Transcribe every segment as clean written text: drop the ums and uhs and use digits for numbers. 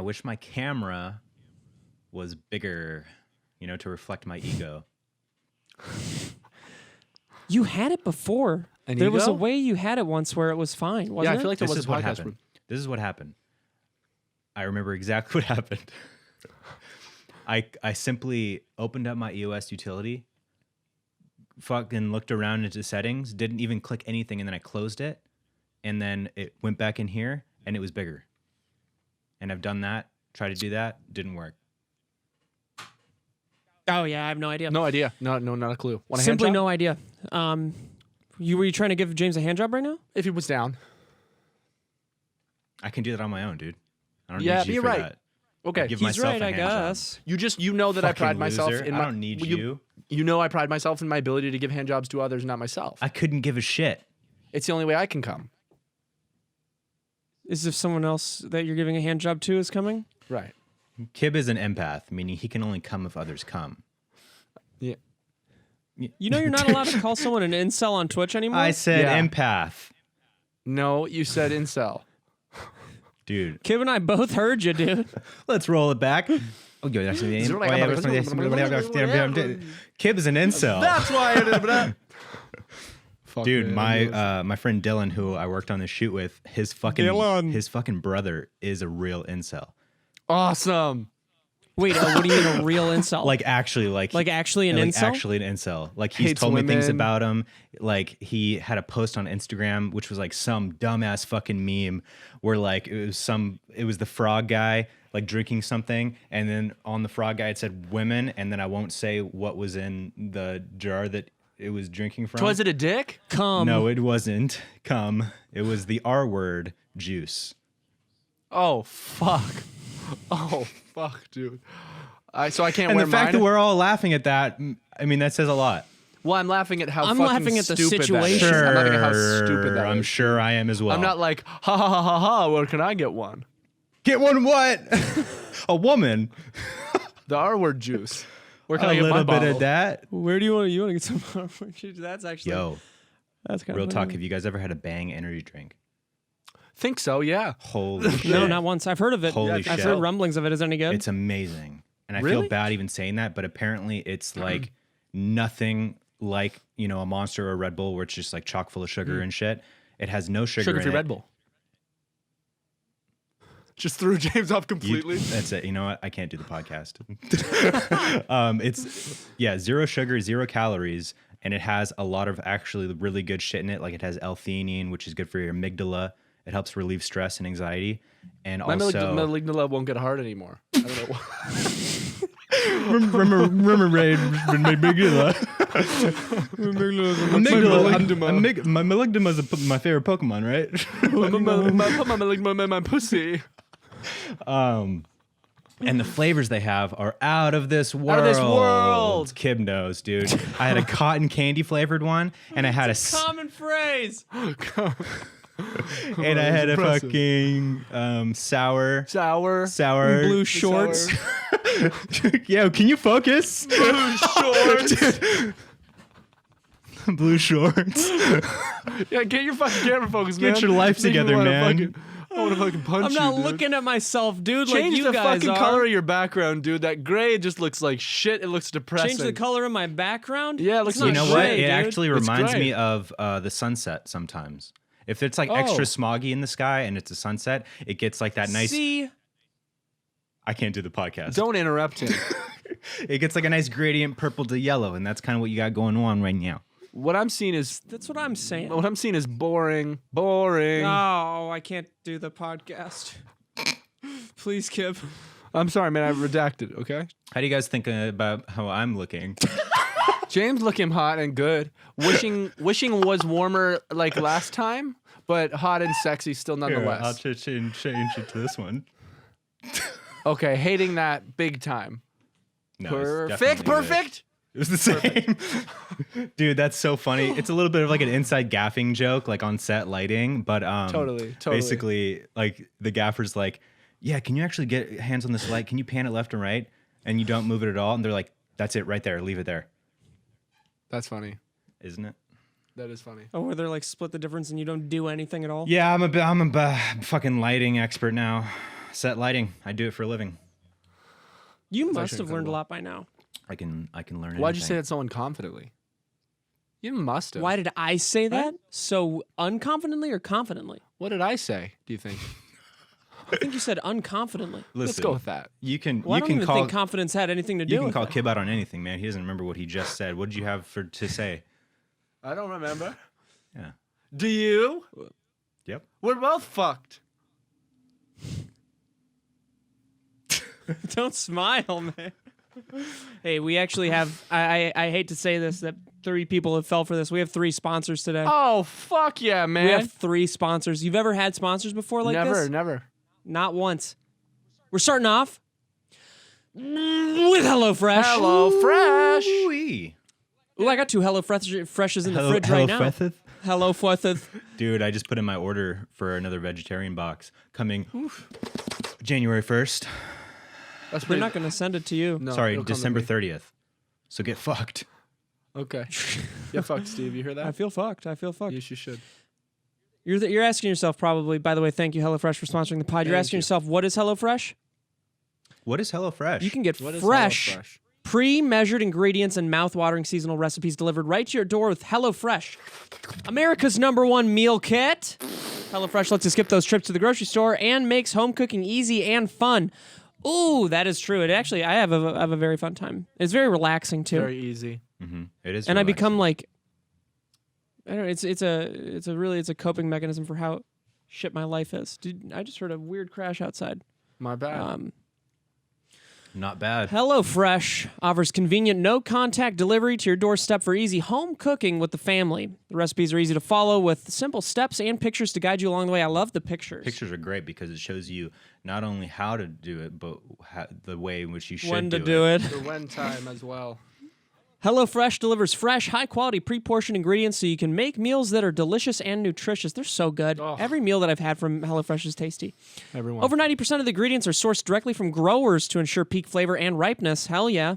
wish my camera was bigger, to reflect my ego. You had it before. There was a way you had it once where it was fine, wasn't it? I feel like This is what happened. This is what happened. I remember exactly what happened. I simply opened up my EOS utility, fucking looked around into settings, didn't even click anything, and then I closed it, and then it went back in here, and it was bigger. And I've done that, tried to do that, didn't work. Oh, yeah, I have no idea. No idea. No, not a clue. Want a Simply hand job? no idea. Were you trying to give James a hand job right now? If he was down. I can do that on my own, dude. I don't Yeah, need you you're for right. that. Okay. Give He's myself right, a I hand job. guess. You know that I Fucking pride myself loser. in I my... don't need you. You know I pride myself in my ability to give hand jobs to others, not myself. I couldn't give a shit. It's the only way I can come. Is if someone else that you're giving a hand job to is coming? Right. Kib is an empath, meaning he can only come if others come. Yeah. You know you're not allowed to call someone an incel on Twitch anymore? I said Yeah. empath. No, you said incel. Dude. Kib and I both heard you, dude. Let's roll it back. Kib is an incel. That's why I did that. Dude, my friend Dylan, who I worked on the shoot with, his fucking brother is a real incel. Awesome. Wait, what do you mean a real incel? Like actually an incel? Actually an incel. Like he's Hates told me things women. about him. Like he had a post on Instagram, which was like some dumbass fucking meme where like it was the frog guy like drinking something, and then on the frog guy it said women, and then I won't say what was in the jar that it was drinking from. Was it a dick? Come. No, it wasn't. Cum. It was the R word, juice. Oh, fuck. Oh, fuck, dude. So I can't And wear the fact mine? that we're all laughing at that, I mean, that says a lot. Well, I'm laughing at how I'm fucking laughing at the stupid that is. situation. Sure, I'm laughing at how stupid that I'm is. sure I am as well. I'm not like, ha ha ha ha ha, where can I get one? Get one what? A woman. The R word juice. Where can A I get my little bit bottle? of that. Where do you want to get some? That's actually. Yo, That's kind real of talk. Have you guys ever had a Bang energy drink? Think so, yeah. Holy shit. No, not once. I've heard of it. Holy I've shit. heard rumblings of it. Is it any good? It's amazing. And I Really? feel bad even saying that, but apparently it's like nothing like, a Monster or a Red Bull where it's just like chock full of sugar and shit. It has no sugar in Sugar-free it. Red Bull. Just threw James off completely. That's it. You know what? I can't do the podcast. It's 0 sugar, 0 calories, and it has a lot of actually really good shit in it. Like it has L-theanine, which is good for your amygdala. It helps relieve stress and anxiety. And My also, amygdala won't get hard anymore. I don't know why. remember Ray, my amygdala. My amygdala is my favorite Pokemon, right? Put my amygdala in my pussy. And the flavors they have are out of this world. Out of this world. Kib knows, dude. I had a cotton candy flavored one, and I had a common phrase. and I had a fucking sour Blue shorts. Yo, can you focus? Blue shorts. Blue shorts. Yeah, get your fucking camera focused, man. Get your life Make me together, wanna man. I want to fucking punch I'm you, not dude. looking at myself, dude. Change like you the guys fucking are. color of your background, dude. That gray just looks like shit. It looks depressing. Change the color of my background. Yeah, it looks It's like not You know what? gray, It dude. actually It's reminds gray. me of the sunset sometimes. If it's like extra smoggy in the sky and it's a sunset, it gets like that nice. See, I can't do the podcast. Don't interrupt him. It gets like a nice gradient purple to yellow, and that's kind of what you got going on right now. What I'm seeing is that's what I'm saying. boring. Boring. Oh, I can't do the podcast. Please, Kib. I'm sorry, man. I redacted. Okay. How do you guys think about how I'm looking? James looking hot and good. Wishing was warmer like last time, but hot and sexy still nonetheless. I'll change it to this one. Okay, hating that big time. No, it's Perfect. definitely good. It was the same. Dude, that's so funny. It's a little bit of like an inside gaffing joke, like on set lighting, but Totally. basically, like the gaffer's like, yeah, can you actually get hands on this light? Can you pan it left and right? And you don't move it at all. And they're like, that's it right there. Leave it there. That's funny. Isn't it? That is funny. Oh, where they're like split the difference and you don't do anything at all. Yeah, I'm a fucking lighting expert now. Set lighting. I do it for a living. You must have learned a lot by now. I can learn. Why'd you say that so unconfidently? You must have. Why did I say that so unconfidently or confidently? What did I say? Do you think? I think you said unconfidently. Listen, Let's go with that. You can. Well, I you don't can even call. think confidence had anything to do You can with call it. Kib out on anything, man. He doesn't remember what he just said. What did you have to say? I don't remember. Yeah. Do you? Yep. We're both fucked. Don't smile, man. Hey, we actually have, I hate to say this, that 3 people have fell for this. We have 3 sponsors today. Oh, fuck yeah, man. We have 3 sponsors. You've ever had sponsors before like this? Never. Not once. We're starting off with HelloFresh. HelloFresh. Ooh-wee. Ooh, I got 2 HelloFreshes in the fridge right now. HelloFresh. Dude, I just put in my order for another vegetarian box coming January 1st. That's They're pretty. not going to send it to you. No, Sorry, it'll come to December me. 30th. So get fucked. Okay. Yeah, fucked, Steve. You hear that? I feel fucked. Yes, you should. You're asking yourself probably, by the way, thank you, HelloFresh, for sponsoring the pod. You're Thank asking you. yourself, what is HelloFresh? What is HelloFresh? You can get What is fresh, HelloFresh? pre-measured ingredients and mouth-watering seasonal recipes delivered right to your door with HelloFresh, America's #1 meal kit. HelloFresh lets you skip those trips to the grocery store and makes home cooking easy and fun. Ooh, that is true. It actually, I have a very fun time. It's very relaxing too, Very easy. It is. and I relaxing. become like, I don't know. It's a coping mechanism for how shit my life is. Dude, I just heard a weird crash outside. My bad. Not bad. HelloFresh offers convenient, no-contact delivery to your doorstep for easy home cooking with the family. The recipes are easy to follow with simple steps and pictures to guide you along the way. I love the pictures. Pictures are great because it shows you not only how to do it, but the way in which you should When to do do it. The when time as well. HelloFresh delivers fresh, high-quality, pre-portioned ingredients so you can make meals that are delicious and nutritious. They're so good. Oh. Every meal that I've had from HelloFresh is tasty. Everyone. Over 90% of the ingredients are sourced directly from growers to ensure peak flavor and ripeness. Hell yeah.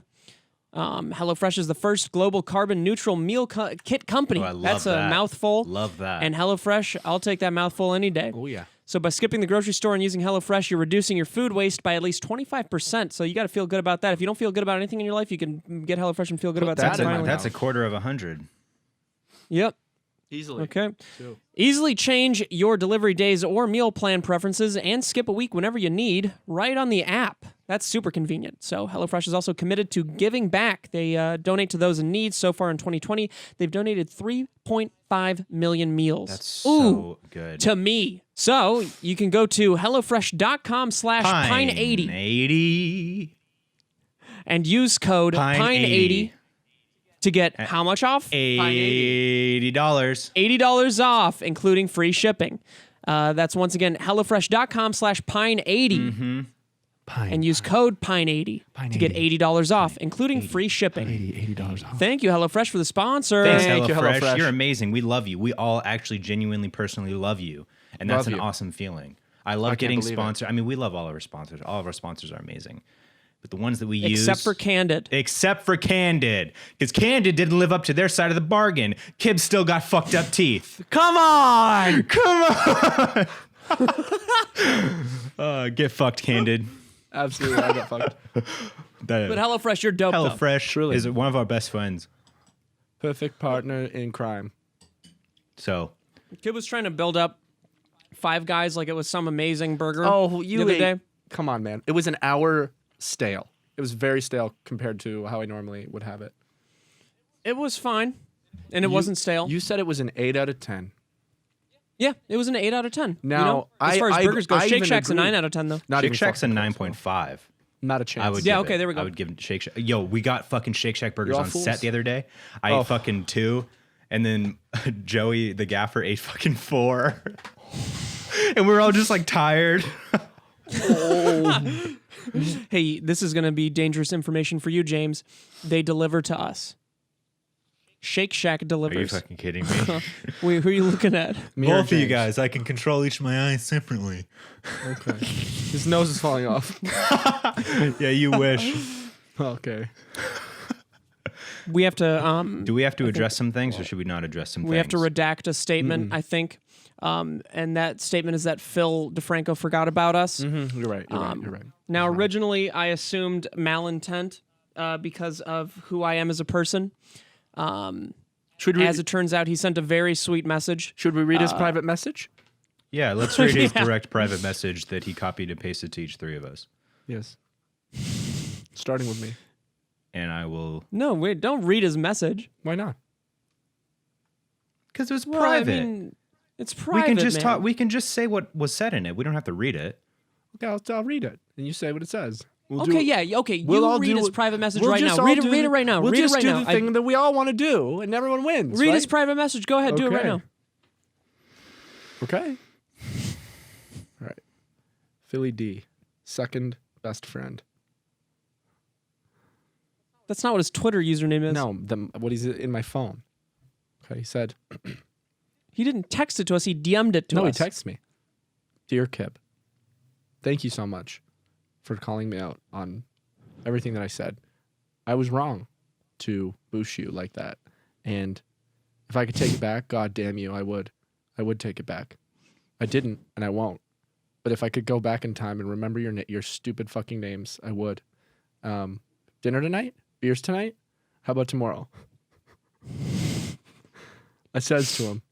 HelloFresh is the first global carbon-neutral meal kit company. Oh, I love That's a that. mouthful. Love that. And HelloFresh, I'll take that mouthful any day. Oh yeah. So by skipping the grocery store and using HelloFresh, you're reducing your food waste by at least 25%. So you got to feel good about that. If you don't feel good about anything in your life, you can get HelloFresh and feel good Put about that that. in my finally. that's a quarter of 100. Yep. Easily. Okay. Too. Easily change your delivery days or meal plan preferences and skip a week whenever you need right on the app. That's super convenient. So HelloFresh is also committed to giving back. They donate to those in need. So far in 2020, they've donated 3.5 million meals. That's so good. To me. So you can go to HelloFresh.com/Pine80 80. and use code Pine80 to get how much off? $80. $80 off, including free shipping. That's once again HelloFresh.com/Pine80 and use code Pine80 to get $80 off, including free shipping. $80 off. Thank you, HelloFresh, for the sponsor. Thanks, Thank you, HelloFresh. HelloFresh. You're amazing. We love you. We all actually genuinely, personally love you. And that's Love an you. awesome feeling. I love can't getting believe it. sponsored. I mean, we love all of our sponsors. All of our sponsors are amazing. But the ones that we use... Except for Candid. Except for Candid. Because Candid didn't live up to their side of the bargain. Kib still got fucked up teeth. Come on! Come on! Get fucked, Candid. Absolutely. I got fucked. But HelloFresh, you're dope, though. HelloFresh is one of our best friends. Perfect partner in crime. So... Kid was trying to build up Five Guys like it was some amazing burger Oh, the other day. Come on, man. It was an hour stale. It was very stale compared to how I normally would have it. It was fine, and it wasn't stale. You said it was an 8 out of 10. Yeah, it was an 8 out of 10. Now, you know? As far as I burgers go, I Shake even Shack's a agree. 9 out of 10, though. Not Shake even Shack's a fucking close, 9.5. Not a chance. I would Yeah, give okay, it. there we go. I would give Shake Shack. Yo, we got fucking Shake Shack burgers all on fools? set the other day. I ate fucking 2, and then Joey, the gaffer, ate fucking 4. And we were all just like tired. Hey, this is going to be dangerous information for you, James. They deliver to us. Shake Shack Are you delivers. fucking kidding me? Wait, who are you looking at? Me or Both of you James? guys, I can control each of my eyes separately. Okay. His nose is falling off. Yeah, you wish. Okay. We have to. Do we have to address some things, or should we not address some things? We have to redact a statement, I think. And that statement is that Phil DeFranco forgot about us. Mm-hmm. You're right. You're right. Now, originally, I assumed malintent because of who I am as a person. As it turns out, he sent a very sweet message. Should we read his private message? Yeah, let's read his direct private message that he copied and pasted to each three of us. Yes. Starting with me. And I will... No, wait, don't read his message. Why not? Because it was private. I mean, it's private, we can just man. talk. We can just say what was said in it. We don't have to read it. Okay, I'll read it, and you say what it says. Okay. You all read do his it- private message we'll right just now. all Read do it the- right now. We'll Read just it right do now. the thing that we all want to do, and everyone wins. Read right? his private message. Go ahead, do it right Okay. now. Okay. All right. Philly D, second best friend. That's not what his Twitter username is. No, what is in my phone? Okay, he said. He didn't text it to us. He DM'd it to us. No, he texted me. Dear Kip, thank you so much for calling me out on everything that I said. I was wrong to boost you like that. And if I could take it back, God damn you, I would. I would take it back. I didn't, and I won't. But if I could go back in time and remember your stupid fucking names, I would. Dinner tonight? Beers tonight? How about tomorrow? I says to him,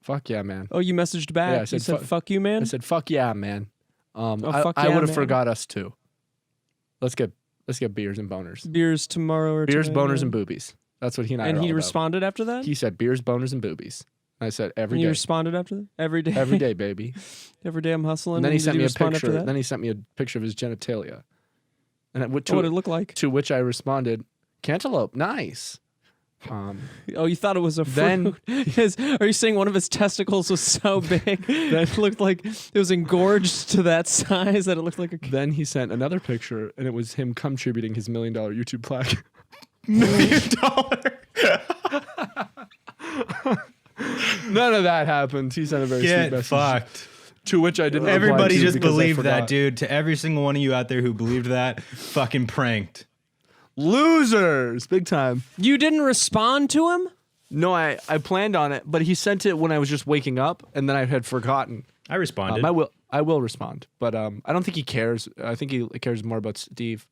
fuck yeah, man. Oh, you messaged back. Yeah, I You said, said, fuck you, man? I said, fuck yeah, man. fuck I yeah, would have man. forgot us too. Let's get beers and boners. Beers tomorrow or Beers, tonight, boners, yeah. and boobies. That's what he and I And are he all about. responded after that? He said beers, boners, and boobies. And I said every and you day. responded after that? Every day? Every day, baby. Every day I'm hustling. And then he sent Did me you a respond after picture. that? Then he sent me a picture of his genitalia. And What did it look like? to which I responded, cantaloupe, nice. Oh, you thought it was a fruit. Then- Are you saying one of his testicles was so big that it looked like it was engorged to that size that it looked like a... Then he sent another picture, and it was him contributing his $1 million YouTube plaque. $1 million. None of that happened. He sent a very sweet Get message. fucked. To which I didn't reply Everybody to just because I believed that, forgot. dude. To every single one of you out there who believed that, fucking pranked. Losers, big time. You didn't respond to him? No, I planned on it, but he sent it when I was just waking up, and then I had forgotten. I responded. I will respond, but I don't think he cares. I think he cares more about Steve,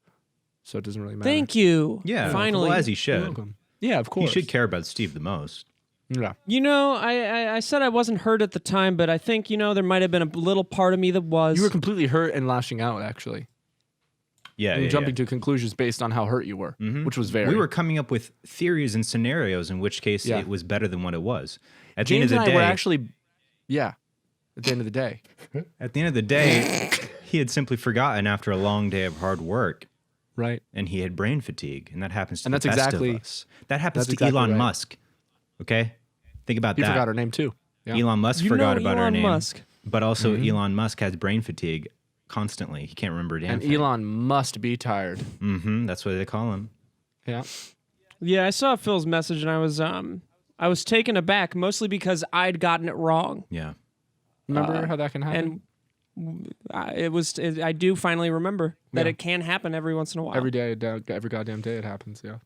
so it doesn't really matter. Thank you. Yeah, Finally. well, as he You're should. welcome. Yeah, of He course. should care about Steve the most. Yeah. You know, I said I wasn't hurt at the time, but I think, you know, there might have been a little part of me that was. You were completely hurt and lashing out, actually. Yeah, And yeah, jumping yeah. to conclusions based on how hurt you were, which was very. We were coming up with theories and scenarios in which case Yeah. it was better than what it was. At James the and end of the I were day, actually, yeah. At the end of the day, he had simply forgotten after a long day of hard work, right? and he had brain fatigue, and that happens to And the that's best exactly- of us. That happens that's to exactly Elon right. Musk. Okay, think about He that. forgot her name too. Yeah. Elon Musk You forgot know about her Elon name, Musk. but also Elon Musk has brain fatigue constantly. He can't remember a damn And thing. Elon must be tired. That's what they call him. Yeah. Yeah, I saw Phil's message and I was taken aback, mostly because I'd gotten it wrong. Yeah. Remember how that can happen? And I do finally remember that Yeah. it can happen every once in a while. Every day, every goddamn day, it happens. Yeah.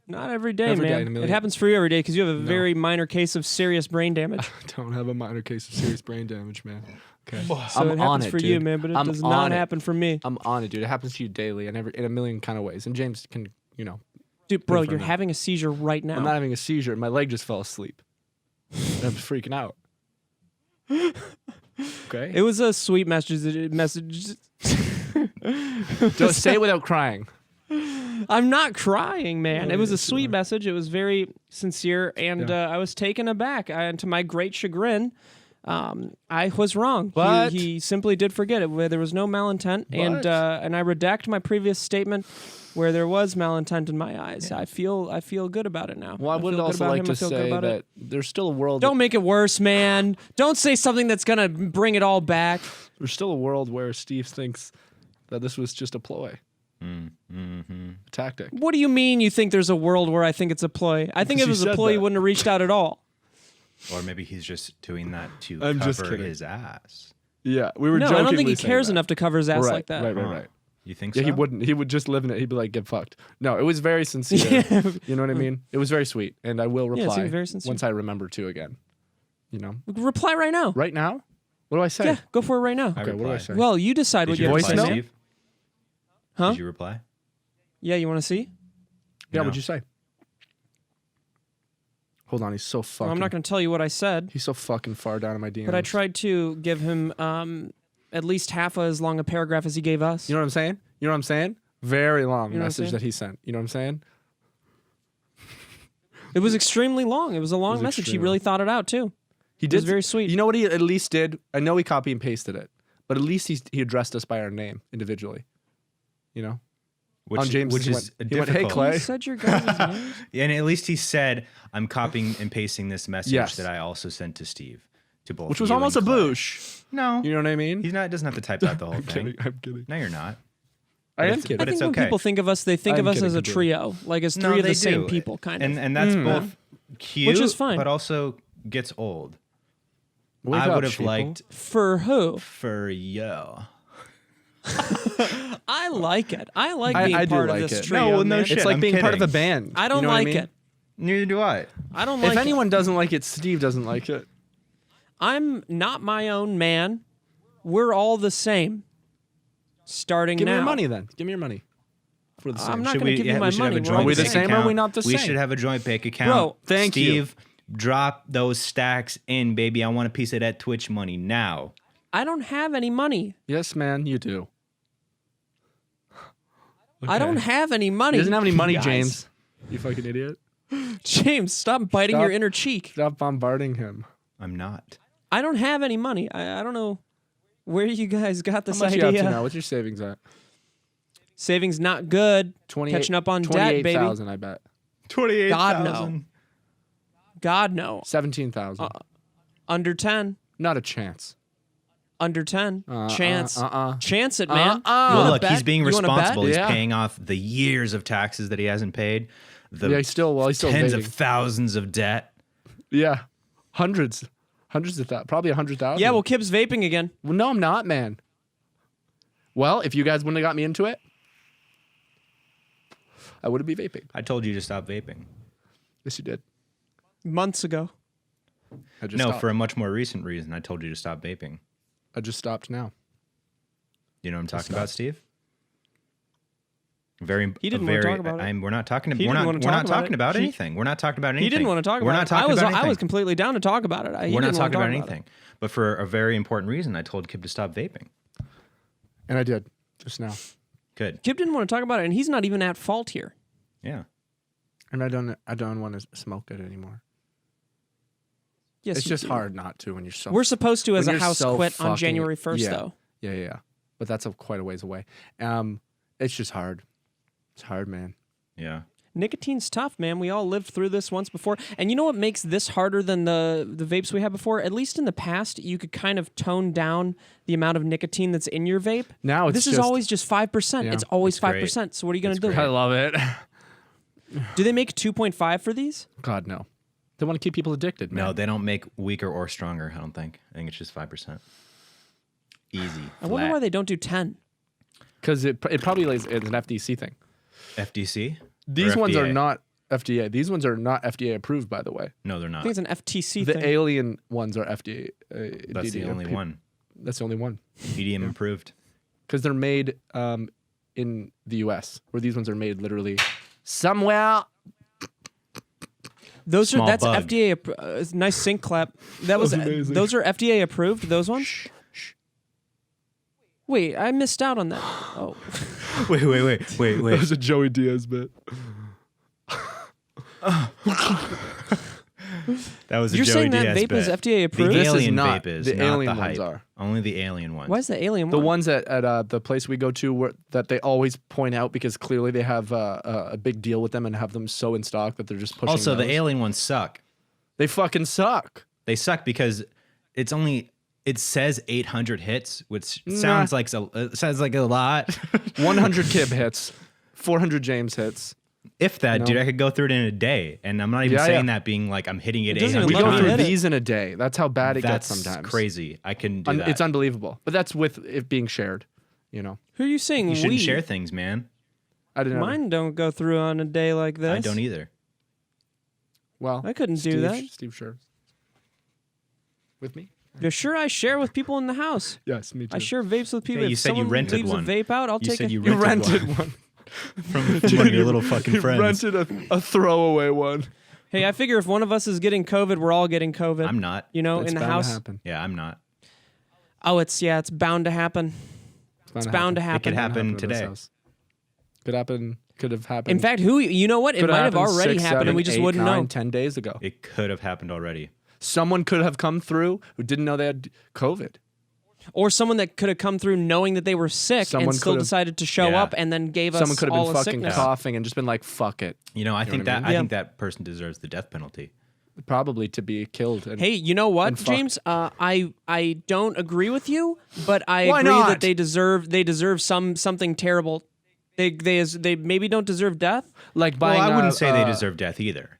Not every day, Every day man. in a It million. happens for you every day because you have a very minor case of serious brain damage. Don't have a minor case of serious brain damage, man. Okay. So I'm it on happens it, for dude. you, man, but it I'm does on not it. happen for me. I'm on it, dude. It happens to you daily and in a million kind of ways. And James can, Dude, bro, confirm you're that. having a seizure right now. I'm not having a seizure. My leg just fell asleep. I'm freaking out. Okay. It was a sweet message. Don't say it without crying. I'm not crying, man. Oh, It was a yes, you sweet are. message. It was very sincere, and I was taken aback. And to my great chagrin, I was wrong. What? He simply did forget it. Where there was no malintent, What? and I redact my previous statement where there was malintent in my eyes. I feel good about it now. Well, I would feel good also about like him. to I feel good say about that it. there's still a world. Don't make it worse, man. Don't say something that's gonna bring it all back. There's still a world where Steve thinks that this was just a ploy, a tactic. What do you mean you think there's a world where I think it's a ploy? I think if Because it you was a said ploy, he that. wouldn't have reached out at all. Or maybe he's just doing that to I'm just cover kidding. his ass. Yeah, we were. No, I don't think he jokingly saying cares that. enough to cover his ass right, like that. Right. You think Yeah, so? he wouldn't. He would just live in it. He'd be like, get fucked. No, it was very sincere. Yeah. You know what I mean? It was very sweet. And I will Yeah, it reply seemed very sincere. once I remember to again. You know? Reply right now. Right now? What do I say? Yeah, go for it right now. Okay, what do I replied. say? Well, you decide Did what you you have voice to reply, say. note? Steve? Huh? Did you reply? Yeah, you want to see? Yeah, No. what'd you say? Hold on, he's so fucking... Well, I'm not going to tell you what I said, He's so fucking far down in my DMs. but I tried to give him at least half as long a paragraph as he gave us. You know what I'm saying? You know what I'm saying? Very long You know what I'm message saying? that he sent. You know what I'm saying? It was extremely long. It was a long was message. He extremely really thought it out, too. He It was very sweet. You know what he at least did? I know he copy and pasted it, but at least he addressed us by our name individually. You know? Which, On James, which he is went, he went, "Hey, difficult. Clay." You said your guys' names? And at least he said, I'm copying and pasting this message Yes. that I also sent to Steve. To both Which was you almost a and Clay. boosh. No. You know what I mean? He's not, doesn't have to type out the whole I'm thing. kidding. I'm kidding. No, you're not. I am it's- kidding. I But think it's when okay. people think of us, they think I'm of us kidding as a completely. trio, like as No, three of they the same do. people, kind of. And that's both cute, Which is fine. but also gets old. Wake I up, would have sheeple. liked For who? for you. I like it. I like I being do part of like this it. trio. No, no man. shit. It's like I'm being part of a kidding. band. I don't You know what like mean? it. Neither do I. I don't like If it. anyone doesn't like it, Steve doesn't like it. I'm not my own man. We're all the same. Starting Give now. me your money then. Give me your money. For the same. I'm not Should going to we- give yeah, you my we should have money. a We're joint all Are we the bank same or are account. we not the We same? should have a joint bank account. Bro, thank you. Steve, drop those stacks in, baby. I want a piece of that Twitch money now. I don't have any money. Yes, man, you do. I don't have any money. He doesn't have any money, guys. James. You fucking idiot. James, stop biting Stop. your inner cheek. Stop bombarding him. I'm not. I don't have any money. I don't know where you guys got How this much you up to idea. now? What's your savings at? Savings not good. 28 Catching up on debt, baby. 28,000, I bet. 28,000. God, no. 17,000. Under 10. Not a chance. Under 10. Chance. Chance it, man. You Well, wanna look, bet? he's being You wanna bet? responsible. He's Yeah. paying off the years of taxes that he hasn't paid, the Yeah, he's still tens vaping. of thousands of debt. Yeah. Hundreds of that. Probably 100,000. Yeah, well, Kip's vaping again. Well, no, I'm not, man. Well, if you guys wouldn't have got me into it, I wouldn't be vaping. I told you to stop vaping. Yes, you did. Months ago. I just No, stopped. for a much more recent reason. I told you to stop vaping. I just stopped now. You know what I'm talking stop. about, Steve? Very. He didn't a wanna very, talk about it. We're not talking. He We're didn't not. wanna We're talk not about talking it. about He- anything. We're not talking about anything. He didn't want to talk about We're it. not talking I was, about anything. I was completely down to talk about it. He We're not didn't wanna talking talk about anything. But for a very important reason, I told Kip to stop vaping. And I did just now. Good. Kip didn't want to talk about it, and he's not even at fault here. Yeah. And I don't want to smoke it anymore. Yes, It's you just do. hard not to when you're so We're supposed to, as when a you're house, so quit on fucking- January 1st, yeah. though. Yeah. But that's quite a ways away. It's just hard. It's hard, man. Yeah. Nicotine's tough, man. We all lived through this once before. And you know what makes this harder than the vapes we had before? At least in the past, you could kind of tone down the amount of nicotine that's in your vape. Now it's This is just- always just 5%. Yeah. It's always It's great. 5%. So what are you going to do? It's I great. love it. Do they make 2.5 for these? God, no. They want to keep people addicted, man. No, they don't make weaker or stronger. I don't think. I think it's just 5%. Easy. I wonder flat. why they don't do 10. Because it probably is an FDC thing. FDC. These Or ones are FDA? not FDA. These ones are not FDA approved, by the way. No, they're I not. think it's an FTC The thing. alien ones are FDA. That's the only one. That's the only one. PDM approved. Because they're made in the U.S., where these ones are made literally somewhere. Those are Small that's bug. FDA. Nice sync clap. That was amazing. those are FDA approved. Those ones. Wait, I missed out on that. Oh, Wait. That was a Joey Diaz bit. That was a you're Joey saying that Diaz vape bit. is FDA The approved? This is alien not. vape is. The not alien the ones hype. are. Only the alien ones. Why is the alien The one? ones at the place we go to that they always point out because clearly they have a big deal with them and have them so in stock that they're just pushing. Also, the those. alien ones suck. They fucking suck. They suck because it says 800 hits, which Nah. sounds like a lot. 100 Kib hits, 400 James hits. If that, No. dude, I could go through it in a day, and I'm not even Yeah, saying yeah. that being like I'm hitting it It doesn't 800 even We let go me through hit it. these in a day. That's how bad it That's gets sometimes. crazy. I couldn't do that. It's unbelievable. But that's with it being shared. you know. Who are you saying You shouldn't we? share things, man. I didn't. Mine don't go through on a day like this. I don't either. Well, I couldn't do that. Steve, sure. With me? You're sure I share with people in the house. Yes, me too. I share vapes with people. Yeah, you if said you someone rented leaves one. a vape out, I'll You take said it. you You rented rented one one. from one of your little fucking You friends. rented a throwaway one. Hey, I figure if one of us is getting COVID, we're all getting COVID. I'm not. You know, It's in the bound to house. happen. Yeah, I'm not. Oh, it's bound to happen. It's bound to happen. It could happen to this today. house. Could happen. Could have happened. In fact, you know what? It could might have happened already 6, happened 7, and we just 8, wouldn't 9, know. 10 days ago. It could have happened already. Someone could have come through who didn't know they had COVID. Or someone that could have come through knowing that they were sick Someone and still could have- decided to show Yeah. up and then gave us Someone could have all been the fucking sickness. coughing and just been like, "Fuck it." You know, I think what I that mean? I Yeah. think that person deserves the death penalty. Probably to be killed. And Hey, you know what, and fucked. James? I don't agree with you, but I Why agree not? that they deserve something terrible. They maybe don't deserve death. like Well, buying. I wouldn't say they deserve death either.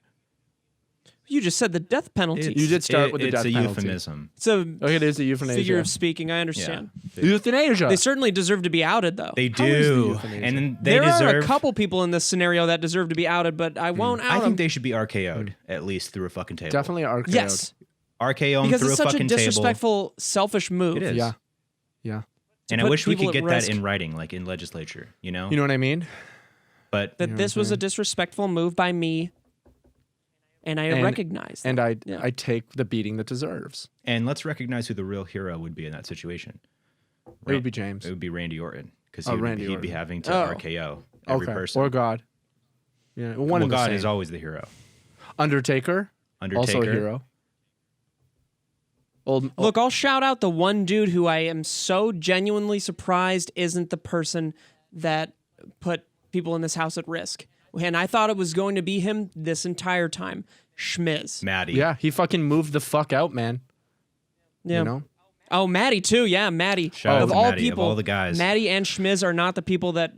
You just said the death penalty. You did start with the death It's a penalty. euphemism. It's a Okay, it is a euthanasia. figure of speaking. I understand. Yeah. Euthanasia. They certainly deserve to be outed, though. They How is the do, euthanasia? and then they there deserve. are a couple people in this scenario that deserve to be outed, but I won't out I them. think they should be RKO'd at least through a fucking table. Definitely are. Yes, RKO 'em because through it's a such a fucking table. disrespectful, selfish move. It is. Yeah. Yeah. And I put wish we people could at get that risk. in writing, like in legislature. You know. You know what I mean? But That this was a disrespectful move by me, and I recognize that. And I Yeah. I take the beating that deserves. and let's recognize who the real hero would be in that situation. It would be James. It would be Randy Orton because Oh, Randy he'd be Orton. having to Oh. RKO every Okay. person. Or God. Yeah. One well, and the God same. is always the hero. Undertaker. Undertaker. Also a hero. Old. Look, I'll shout out the one dude who I am so genuinely surprised isn't the person that put people in this house at risk. And I thought it was going to be him this entire time. Schmiz. Maddie. Yeah, he fucking moved the fuck out, man. Yeah. You know? Oh, Maddie too. Yeah, Maddie. Shout out of to all Maddie, of people, all the guys. Maddie and Schmiz are not the people that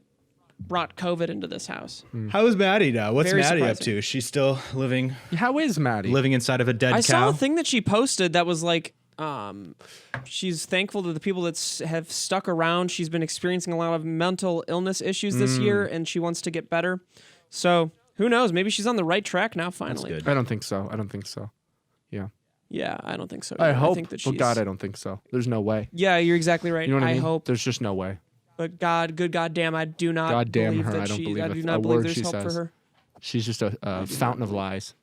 brought COVID into this house. How is Maddie now? What's Very Maddie up surprising. to? She's still living How is Maddie? inside of a dead I cow. saw a thing that she posted that was like, she's thankful to the people that have stuck around. She's been experiencing a lot of mental illness issues this year, and she wants to get better. So who knows? Maybe she's on the right track now. Finally, good. I don't think so. I don't think so. Yeah. yeah, I don't think so. I either. hope. think that But she's. God, I don't think so. There's no way. Yeah, you're exactly right. You know what I mean? hope, There's just no way. but God, good goddamn, I do not. God damn believe her, that I don't she, believe I a- do a not believe word there's she hope for says. her. She's just a fountain of lies.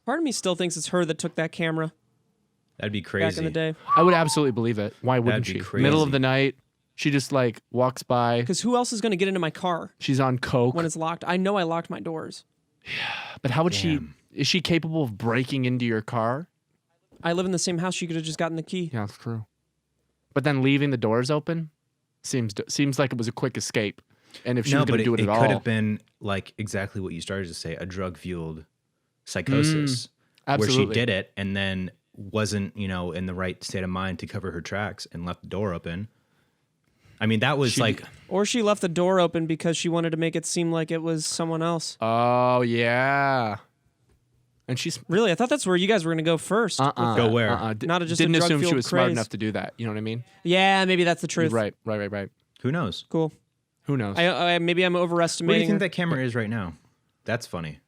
Part of me still thinks it's her that took that camera That'd be crazy. back in the day. I would absolutely believe it. Why wouldn't That'd be she? Middle of crazy. the night, she just like walks by. Because who else is going to get into my car She's on coke. when it's locked? I know I locked my doors. But how would she? Damn. Is she capable of breaking into your car? I live in the same house. She could have just gotten the key. Yeah, that's true. But then leaving the doors open seems like it was a quick escape. And if she No, was going but to do it it at could all, have been like exactly what you started to say, a drug-fueled psychosis. Where absolutely. she did it and then wasn't, in the right state of mind to cover her tracks and left the door open. I mean, that was like, Or she left the door open because she wanted to make it seem like it was someone else. Oh yeah. And she's Really, I thought that's where you guys were going to go first. Go where? Not just a didn't assume she drug-fueled was smart craze. enough to do that. You know what I mean? Yeah, maybe that's the truth. Right. who knows? Cool. Who knows? Maybe I'm Where do overestimating you think her. that camera is right now? That's funny.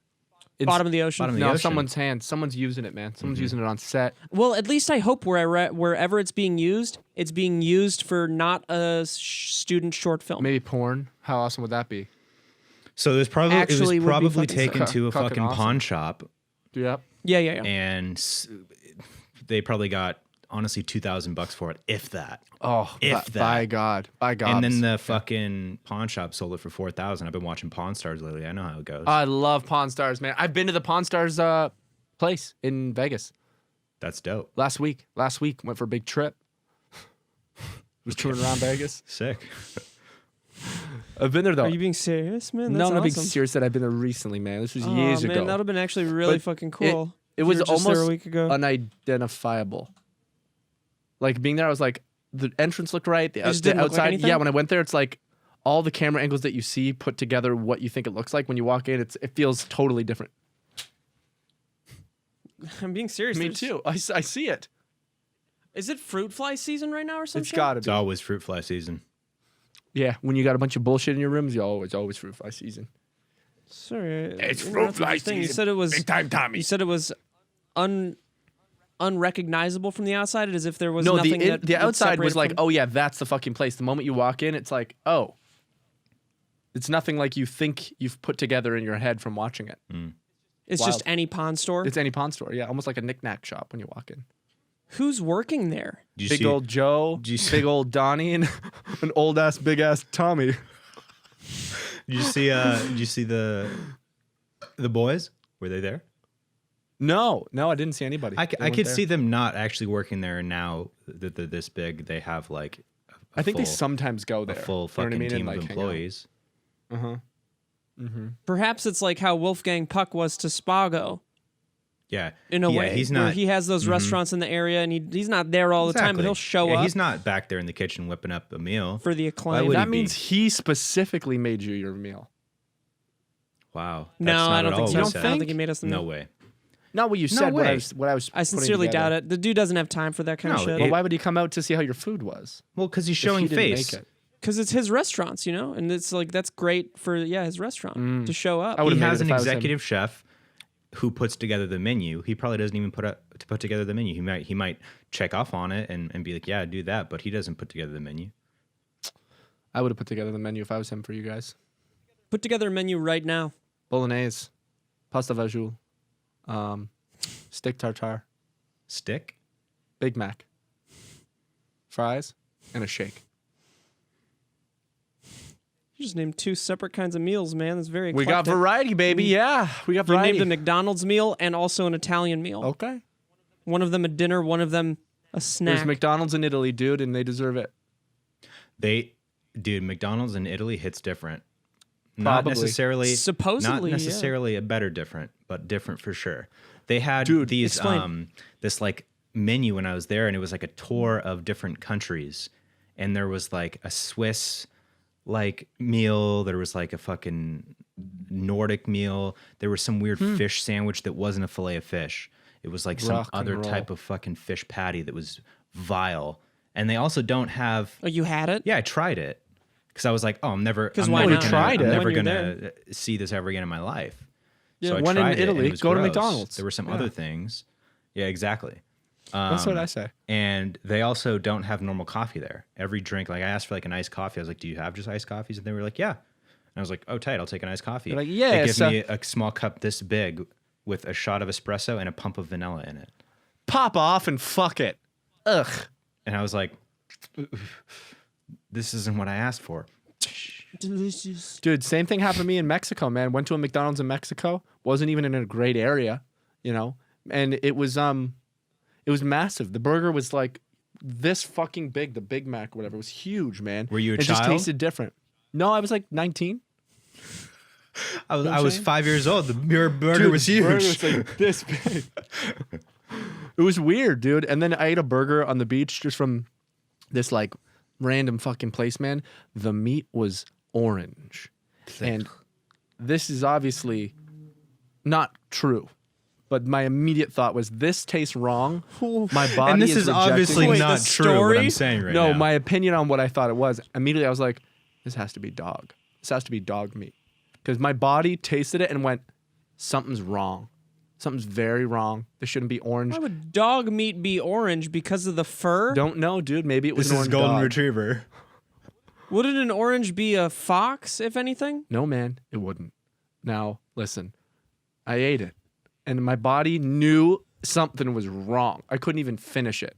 It's- Bottom of the ocean. Bottom of the no, ocean. someone's hand. Someone's using it, man. Someone's using it on set. Well, at least I hope wherever it's being used for not a student short film. Maybe porn. How awesome would that be? So it Actually was would be probably fucking taken sick. to a Fucking fucking awesome. pawn shop, Yep. Yeah. and they probably got honestly $2,000 for it, if that. Oh, If that. by God. And then the fucking pawn shop sold it for $4,000. I've been watching Pawn Stars lately. I know how it goes. I love Pawn Stars, man. I've been to the Pawn Stars place in Vegas That's dope. last week. Went for a big trip. Was touring around Vegas. Sick. I've been there though. Are you being serious, man? No, That's I'm not being awesome. serious that I've been there recently, man. This was Oh, years man, ago. that would have been actually really But fucking cool. It if was you were just there almost a week ago. unidentifiable. Like being there, I was like, the entrance looked right. The, just the didn't look like outside, anything? yeah. When I went there, it's like all the camera angles that you see put together, what you think it looks like when you walk in. It feels totally different. I'm being serious. Me There's- too. I see it. Is it fruit fly season right now or something? It's got to It's be. always fruit fly season. Yeah, when you got a bunch of bullshit in your rooms, you always fruit fly season. Sorry, It's you know, fruit that's fly interesting. You season. said it was Big time Tommy. You said it was unrecognizable from the outside, as if there was No, nothing that the would outside separate was it like, from- oh yeah, that's the fucking place. The moment you walk in, it's like, oh. It's nothing like you think you've put together in your head from watching it. It's wild. just any pawn store. It's any pawn store, yeah, almost like a knick-knack shop when you walk in. Who's working there? Did you Big see- old Joe, did you see- big old Donnie, and an old ass, big ass Tommy. Did you see? Did you see the boys? Were they there? No, I didn't see anybody. I They could weren't there. see them not actually working there. And now that they're this big, they have like. I think they full- sometimes go a there. full You know what I fucking mean? team And, of like, hang out. employees. Perhaps it's like how Wolfgang Puck was to Spago Yeah, in a yeah, way. He's where not. he has those restaurants in the area, and he's not there all the time, but Exactly. he'll show Yeah, up He's not back there in the kitchen whipping up a meal. for the acclaim. would he That be? means he specifically made you your meal. Wow. No, That's not I don't at think all so. what You he don't said. I don't think he made us the No meal. way. Not what you No said. What way. I was. I sincerely doubt it. The dude doesn't have time for that kind of No, shit. Well, why would he come out to see how your food was? Well, because he's if showing he didn't face. make it? Because it's his restaurants, you know, and it's like that's great for his restaurant to show up. I would've He made has it an if I was him. executive chef who puts together the menu. He probably doesn't even put together the menu. He might check off on it and be like, yeah, do that, but he doesn't put together the menu. I would have put together the menu if I was him for you guys. Put together a menu right now. Bolognese, pasta vajou, steak tartare, Stick? Big Mac, fries, and a shake. You just named 2 separate kinds of meals, man. That's very We got eclectic. variety, baby. Yeah, we got You variety. named a McDonald's meal and also an Italian meal. Okay. One of them a dinner, one of them a There's snack. McDonald's in Italy, dude, and they deserve it. Dude, McDonald's in Italy hits different. Probably. Not necessarily, Supposedly, not yeah. necessarily a better different, but different for sure. They had Dude, these explain. this like menu when I was there, and it was like a tour of different countries, and there was like a Swiss like meal, there was like a fucking Nordic meal, there was some weird fish sandwich that wasn't a fillet of fish. It was like some Rock and other roll. type of fucking fish patty that was vile. And they also don't have. Oh, you had it? Yeah, I tried it because I was like, oh, I'm never. 'Cause I'm why never not? gonna, Tried I'm it. never When you're gonna see this ever again in my life. Yeah, so I when in tried it, and Italy, it was go to gross. McDonald's. There were some Yeah. other things. Yeah, exactly. That's what I say. And they also don't have normal coffee there. Every drink, like I asked for like an iced coffee. I was like, do you have just iced coffees? And they were like, yeah. And I was like, oh, tight. I'll take an iced coffee. They're like, They yes, give me a small cup this big with a shot of espresso and a pump of vanilla in it. Pop off and fuck it. Ugh. And I was like, this isn't what I asked for. Delicious. Dude, same thing happened to me in Mexico, man. Went to a McDonald's in Mexico. Wasn't even in a great area, you know? And it was massive. The burger was like this fucking big, the Big Mac, whatever. It was huge, man. Were you a It just child? tasted different. No, I was like 19. I was 5 years old. The burger Dude, was the huge. burger was like this big. It was weird, dude. And then I ate a burger on the beach just from this like random fucking place, man. The meat was orange. And this is obviously not true. But my immediate thought was, this tastes wrong. My body and this is rejecting obviously Wait, not the true what story? I'm saying right no, now. my opinion on what I thought it was. Immediately, I was like, this has to be dog. This has to be dog meat. Because my body tasted it and went, something's wrong. Something's very wrong. This shouldn't be orange. Why would dog meat be orange because of the fur? Don't know, dude. Maybe it was this an is orange golden dog. retriever. Wouldn't an orange be a fox, if anything? No, man, it wouldn't. Now, listen. I ate it. And my body knew something was wrong. I couldn't even finish it.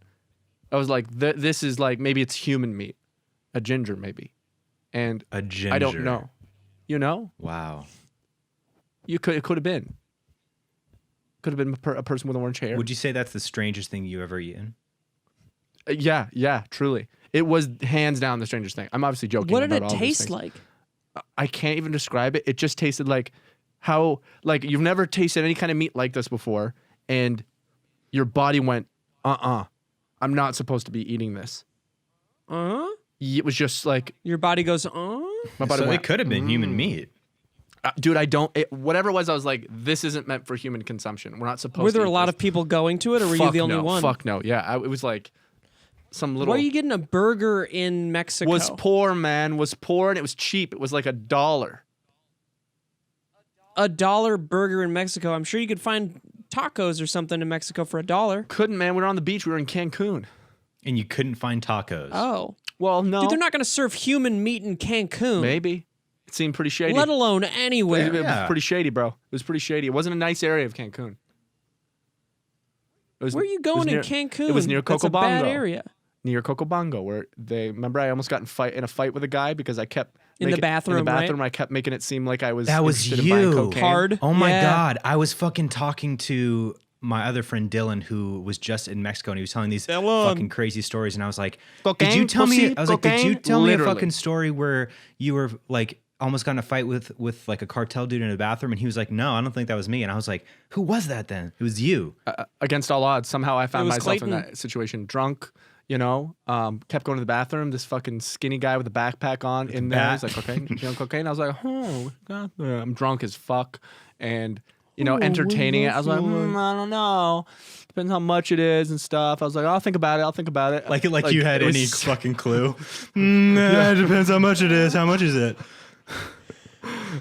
I was like, this is like, maybe it's human meat. A ginger, maybe. And A ginger. I don't know. You know? Wow. It could have been. Could have been a person with orange hair. Would you say that's the strangest thing you ever eaten? Yeah, truly. It was hands down the strangest thing. I'm obviously joking. What did about it all these taste things. like? I can't even describe it. It just tasted like how, like, you've never tasted any kind of meat like this before, and your body went, I'm not supposed to be eating this. It was just like, Your body goes, my body So went, it could have been human meat. dude, whatever it was, I was like, this isn't meant for human consumption. We're not supposed to. Were there a eat lot this. of people going to it, or were you Fuck the only no, one? Fuck no. Yeah, it was like, some little. Why are you getting a burger in Mexico? Was poor, man. Was poor, and it was cheap. It was like $1. $1 burger in Mexico. I'm sure you could find tacos or something in Mexico for $1. Couldn't, man. We were on the beach. We were in Cancun. And you couldn't find tacos. Oh. Well, no. Dude, they're not going to serve human meat in Cancun. Maybe. It seemed pretty shady. Let alone anywhere. It was pretty shady, bro. It was pretty shady. It wasn't a nice area of Cancun. Where are you going in Cancun? It was near That's a bad Cocobongo. area. Near Cocobongo, where remember I almost got in a fight with a guy because I kept In the bathroom, In the bathroom, right? I kept making it seem like I was That was interested in buying you. cocaine. Hard. Oh my Yeah. God. I was fucking talking to my other friend Dylan, who was just in Mexico, and he was telling these Dylan. fucking crazy stories. And I was like, Cocaine, did you tell me? pussy, I was like, did you cocaine? tell me a Literally. fucking story where you were like almost got in a fight with like a cartel dude in a bathroom? And he was like, no, I don't think that was me. And I was like, who was that then? It was you. Against all odds, somehow I found was myself in Clayton. that situation, drunk. You know, kept going to the bathroom. This fucking skinny guy with a backpack on in there. bat. He's like, cocaine, cocaine. I was like, oh, God. I'm drunk as fuck, and entertaining it. I was like, I don't know. Depends how much it is and stuff. I was like, I'll think about it. Like you had it was- any fucking clue. It depends how much it is. How much is it?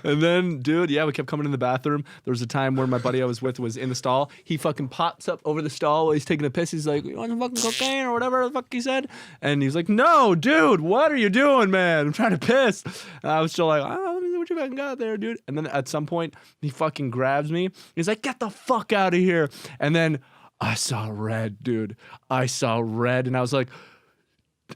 And then, dude, yeah, we kept coming in the bathroom. There was a time where my buddy I was with was in the stall. He fucking pops up over the stall while he's taking a piss. He's like, you want some fucking cocaine or whatever the fuck he said? And he's like, no, dude, what are you doing, man? I'm trying to piss. And I was still like, oh, let me see what you fucking got there, dude. And then at some point, he fucking grabs me. He's like, get the fuck out of here. And then I saw red, dude. I saw red. And I was like,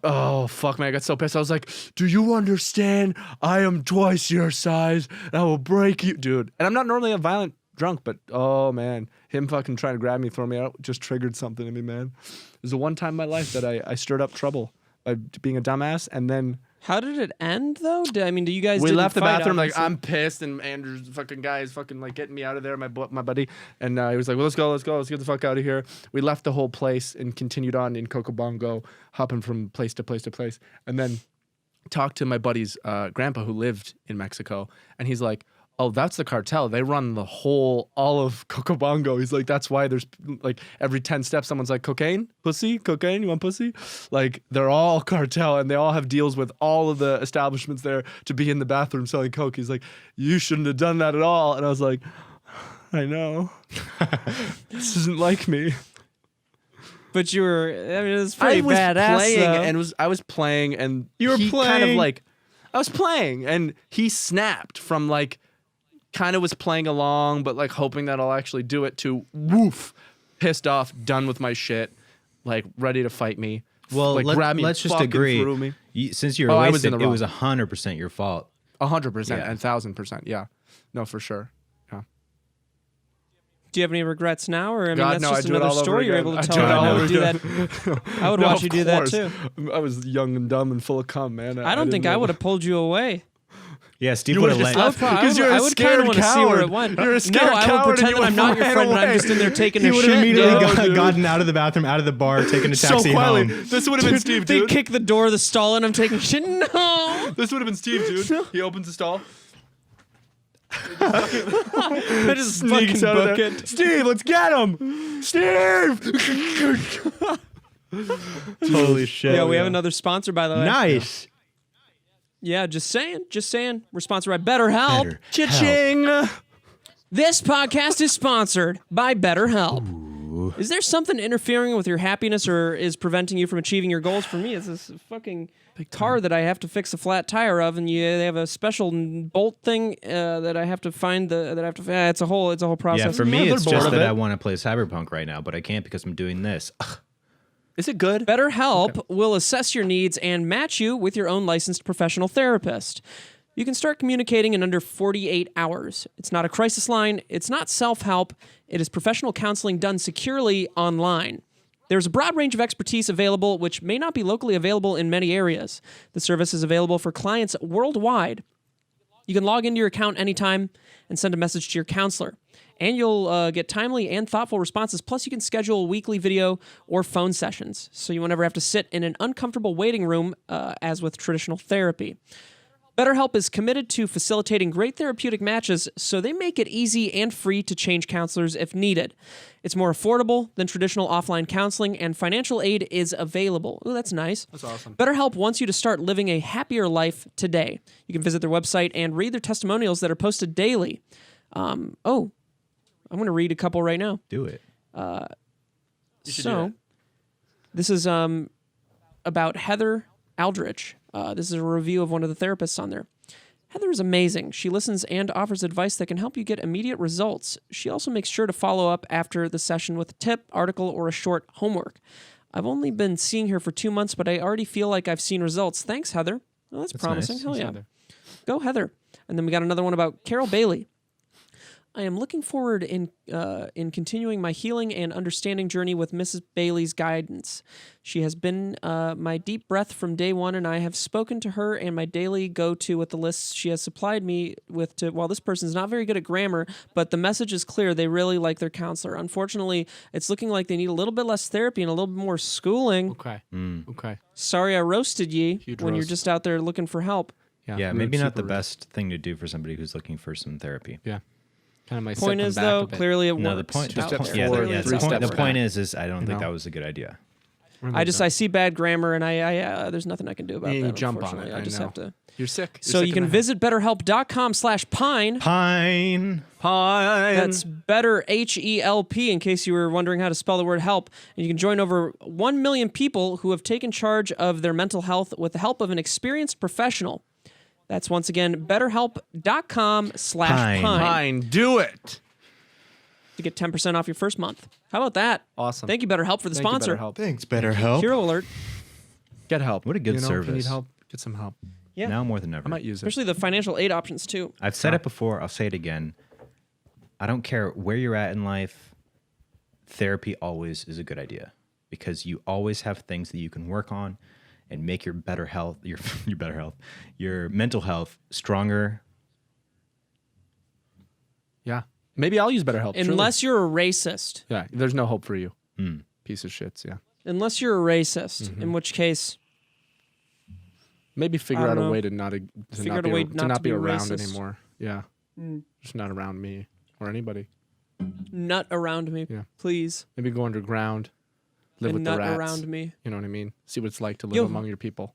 oh, fuck, man. I got so pissed. I was like, do you understand? I am twice your size. And I will break you. Dude. And I'm not normally a violent drunk, but oh, man. Him fucking trying to grab me, throw me out, just triggered something in me, man. It was the one time in my life that I stirred up trouble by being a dumbass. And then How did it end, though? Do you guys we didn't left the fight, bathroom like, obviously. I'm pissed. And Andrew's fucking guy is fucking like getting me out of there, my buddy. And he was like, well, let's go. Let's get the fuck out of here. We left the whole place and continued on in Cocobongo, hopping from place to place to place. And then talked to my buddy's grandpa who lived in Mexico. And he's like, oh, that's the cartel. They run all of Cocobongo. He's like, that's why there's like every 10 steps, someone's like, cocaine, pussy, cocaine, you want pussy? Like, they're all cartel and they all have deals with all of the establishments there to be in the bathroom selling coke. He's like, you shouldn't have done that at all. And I was like, I know. This isn't like me. But you were, it was pretty I was badass, playing though. and I was playing and You were he kind of playing? like, I was playing and he snapped from like, kind of was playing along, but like hoping that I'll actually do it to woof, pissed off, done with my shit, like ready to fight me. Well, like grab me, let's just fucking agree. threw me. Since you were Oh, I was wasted, in the it wrong. was 100% your fault. 100% Yeah. and 1,000%. Yeah, no, for sure. Yeah. Do you have any regrets now, or God, that's no, I just do it another all over story you're again. able I to do tell? it all I over would do that. again. I would No, watch of you do that course. too. I was young and dumb and full of cum, man. I don't think I would have pulled you away. Yeah, Steve You would would've have just let. left because you're I a would kind scared of want to see where coward. it went. You're a scared no, I would coward and pretend you that I'm would not your ran friend and I'm away. just in there taking He a would shit. have immediately dude. dude. gotten out of the bathroom, out of the bar, taken a So taxi quietly. home. This would have been Steve, They dude. kick the door of the stall and I'm taking shit. No. This would have been Steve, dude. He opens the stall. I just Sneaks fucking out of book there. it. Steve, let's get him. Steve. Holy shit. Yeah, we have another sponsor, by the way. Nice. Yeah, just saying. We're sponsored by BetterHelp. Better Cha-ching. This podcast is sponsored by BetterHelp. Is there something interfering with your happiness or is preventing you from achieving your goals? For me, it's this fucking car that I have to fix a flat tire of, and they have a special bolt thing that I have to find. It's a whole process. Yeah, for me, they're it's bored just of that it. I want to play Cyberpunk right now, but I can't because I'm doing this. Is it good? BetterHelp will assess your needs and match you with your own licensed professional therapist. You can start communicating in under 48 hours. It's not a crisis line. It's not self-help. It is professional counseling done securely online. There's a broad range of expertise available, which may not be locally available in many areas. The service is available for clients worldwide. You can log into your account anytime and send a message to your counselor. And you'll get timely and thoughtful responses. Plus, you can schedule weekly video or phone sessions, so you won't ever have to sit in an uncomfortable waiting room as with traditional therapy. BetterHelp is committed to facilitating great therapeutic matches, so they make it easy and free to change counselors if needed. It's more affordable than traditional offline counseling, and financial aid is available. Ooh, that's nice. That's awesome. BetterHelp wants you to start living a happier life today. You can visit their website and read their testimonials that are posted daily. I'm going to read a couple right now. Do it. So, this is about Heather Aldrich. This is a review of one of the therapists on there. Heather is amazing. She listens and offers advice that can help you get immediate results. She also makes sure to follow up after the session with a tip, article, or a short homework. I've only been seeing her for 2 months, but I already feel like I've seen results. Thanks, Heather. Well, that's promising. nice. Hell Thanks, yeah. Heather. Go, Heather. And then we got another one about Carol Bailey. I am looking forward in continuing my healing and understanding journey with Mrs. Bailey's guidance. She has been my deep breath from day one, and I have spoken to her and my daily go-to with the lists she has supplied me with. Well, this person's not very good at grammar, but the message is clear. They really like their counselor. Unfortunately, it's looking like they need a little bit less therapy and a little bit more schooling. Okay. Okay. Sorry I roasted ye Huge when you're roast. just out there looking for help. Yeah, rude, maybe not the super rude. best thing to do for somebody who's looking for some therapy. Yeah. Kind of my Point is, though, clearly it No, the works. point. out step there. Yeah, forward, yeah, three the point, steps the point back. is I don't think know? that was a good idea. I see bad grammar, and I there's nothing I can do about Yeah, that. you jump on unfortunately. it, I I just know. have to. You're sick. So you can visit betterhelp.com/pine. Pine. That's better HELP in case you were wondering how to spell the word help. And you can join over 1 million people who have taken charge of their mental health with the help of an experienced professional. That's once again betterhelp.com/pine Fine. Do it. to get 10% off your first month. How about that? Awesome. Thank you, BetterHelp, for the Thank you, sponsor. BetterHelp. Thanks, BetterHelp. Hero alert. Get help. What a good If you service. need help, get some help. Yeah. Now more than ever. I might use it. Especially the financial aid options too. I've said it before. I'll say it again. I don't care where you're at in life. Therapy always is a good idea because you always have things that you can work on and make your better health, your better health, your mental health stronger. Yeah. Maybe I'll use BetterHelp. truly. Unless you're a racist. Yeah. There's no hope for you. Hmm. Piece of shits. Yeah. Unless you're a racist, in which case Maybe figure I out don't a know. way to not be around racist. anymore. Yeah. Just not around me or anybody. nut around me, Yeah. please. Maybe go underground, live And with the nut rats. around me. You know what I mean? See what it's like to live Yo. among your people.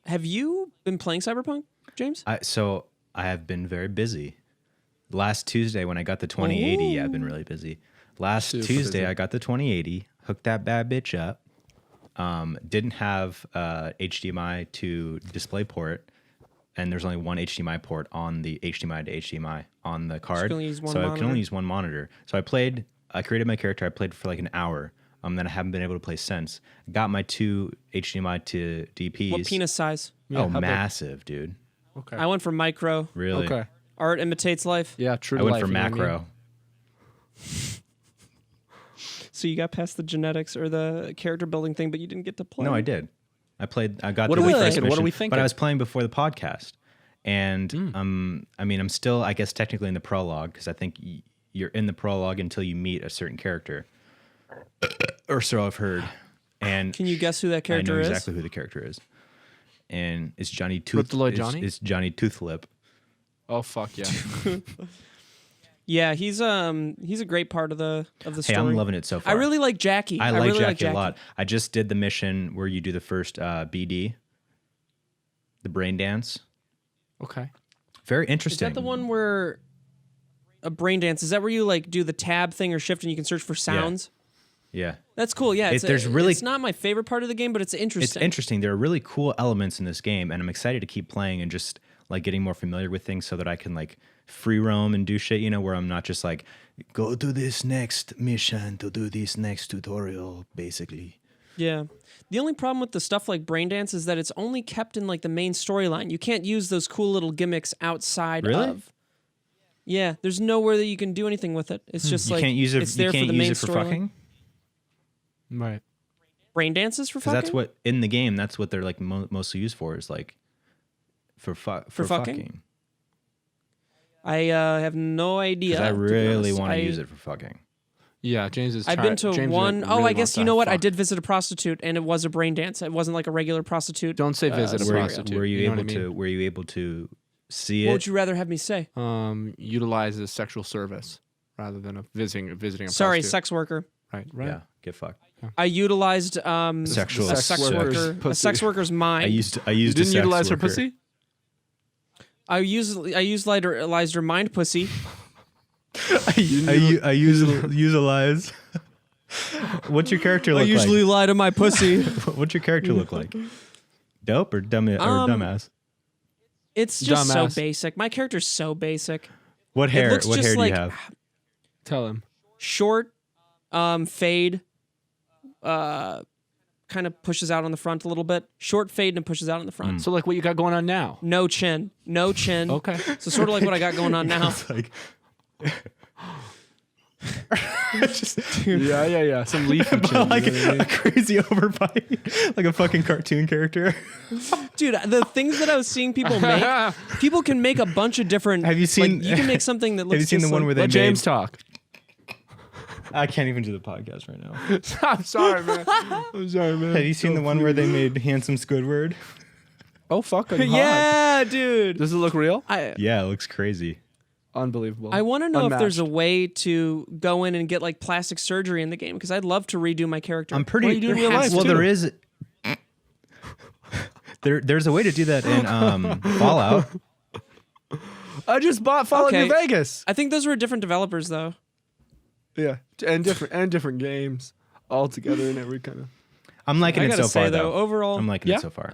Have you been playing Cyberpunk, James? So I have been very busy. Last Tuesday when I got the 2080, yeah, I've been really busy. Last Super Tuesday busy. I got the 2080, hooked that bad bitch up. Didn't have HDMI to display port, and there's only one HDMI port on the HDMI to HDMI on the card. only use one so I can monitor? only use one monitor. So I created my character. I played for like an hour. Then I haven't been able to play since. Got my two HDMI to DPs. What penis size? Yeah, Oh, how big? massive, dude. Okay. I went for micro. Really? Okay. Art imitates life. Yeah, true I to went life. for you know what I mean? macro. So you got past the genetics or the character building thing, but you didn't get to play. No, I did. I got What the are we first thinking? What are mission, we thinking? But I was playing before the podcast, and I mean, I'm still, I guess, technically in the prologue because I think you're in the prologue until you meet a certain character, or so I've heard. And Can you guess who that I character know is? exactly who the character is, and it's Johnny Reptiloid Johnny? It's Johnny Toothlip. Oh fuck yeah. Yeah, he's a great part of the Hey, story. I'm loving it so far. I really like Jackie. I like really Jackie a lot. I just did the mission where you do the first BD, the brain dance. Okay. Very Is interesting. that the one where a brain dance? Is that where you like do the tab thing or shift and you can search for sounds? Yeah. That's cool. Yeah, There's it's not my favorite part of the game, but it's interesting. It's interesting. There are really cool elements in this game, and I'm excited to keep playing and just like getting more familiar with things so that I can like free roam and do shit, where I'm not just like, go to this next mission to do this next tutorial, basically. Yeah. The only problem with the stuff like brain dance is that it's only kept in like the main storyline. You can't use those cool little gimmicks outside Really? of. Yeah, there's nowhere that you can do anything with it. It's just You like can't use it. it's there You can't for the main use it for storyline. fucking. Right. Brain dances for Because fucking. that's what in the game. That's what they're like mostly used for. Is like for fucking? fucking. I have no idea. Because I to be really honest. want to I- use it for fucking. Yeah, James is. I've been to James one. really I guess wants you to know what? I fuck. did visit a prostitute, and it was a brain dance. It wasn't like a regular prostitute. Don't say visit a scenario. prostitute. Were you know able what I mean? to? Were you able to see What it? would you rather have me say? Utilize as sexual service rather than visiting a Sorry, prostitute. sex worker. Right. Yeah, get fucked. I utilized Sexual a sex sex worker, worker's a pussy. sex worker's mind. I used You a didn't sex utilize her worker. pussy. I utilized her mind pussy. I utilize. What's your character look I usually lie to my pussy. like? What's your character look like? Dope or dumbass? It's just so Dumbass. basic. My character's so basic. What hair? looks What just hair do like- you have? Tell him. Short, fade, kind of pushes out on the front a little bit. Short fade and pushes out on the front. So like what you got going on now? No chin. No chin. Okay. So sort of like what I got going on now. It's like Yeah. Some leafy chin. like you know what I mean? a crazy overbite, like a fucking cartoon character. Dude, the things that I was seeing people make, people can make a bunch of different. Have you seen- Like, you can make something that looks. Have you seen the just one like- where they Let James made? talk. I can't even do the podcast right now. I'm sorry, man. I'm sorry, man. Have you seen the one where they made handsome Squidward? Oh fuck! I'm hot. Yeah, dude. Does it look real? Yeah, it looks crazy. Unbelievable. I want to know if there's a Unmatched. way to go in and get like plastic surgery in the game because I'd love to redo my character. I'm pretty. Well, you do in real has life, well, too. there is. There's a way to do that in Fallout. I just bought Fallout Okay. New Vegas. I think those were different developers though. Yeah, and different games all together and every kind of. I'm liking I it gotta so say far, though, though. overall, I'm liking Yeah. it so far.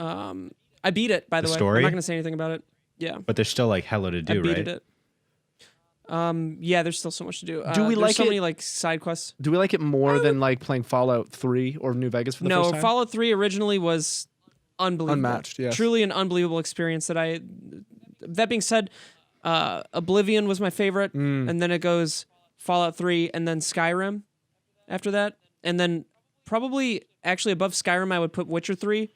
I beat it. By the, way, story? I'm not gonna say anything about it. Yeah, But there's still like hella to I do, beat right? it. Yeah, there's still so much to do. Do we there's like so it- many like side quests? Do we like it more than like playing Fallout 3 or New Vegas for the No, first time? Fallout 3 originally was unbelievable. Unmatched, yes. Truly an unbelievable experience that being said, Oblivion was my favorite, and then it goes Fallout 3 and then Skyrim after that. And then probably actually above Skyrim I would put Witcher 3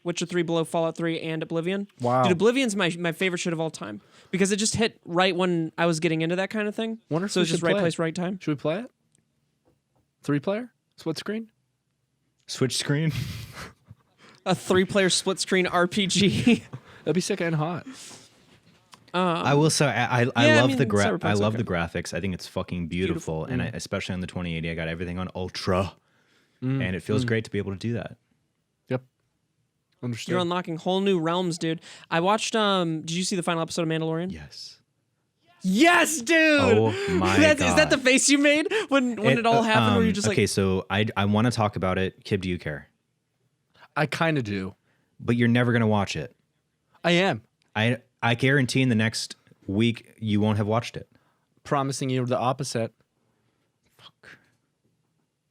below Fallout 3 and Oblivion. Wow. Dude, Oblivion's my favorite shit of all time because it just hit right when I was getting into that kind of thing. Wonder if So we it's just should right play place, it. right time. Should we play it? 3-player? Split screen? Switch screen. A 3-player split screen RPG. That'd be sick and hot. I will say I yeah, I love mean, the Cyberpunk's I love okay. the graphics. I think it's fucking beautiful, and especially on the 2080, I got everything on ultra, and it feels great to be able to do that. Yep. Understood. You're unlocking whole new realms, dude. I watched did you see the final episode of Mandalorian? Yes. Yes, dude. Oh my Is that God. the face you made when it all happened where you're just okay, like so I want to talk about it. Kib, do you care? I kind of do. But you're never gonna watch it. I am. I guarantee in the next week you won't have watched it. Promising you the opposite.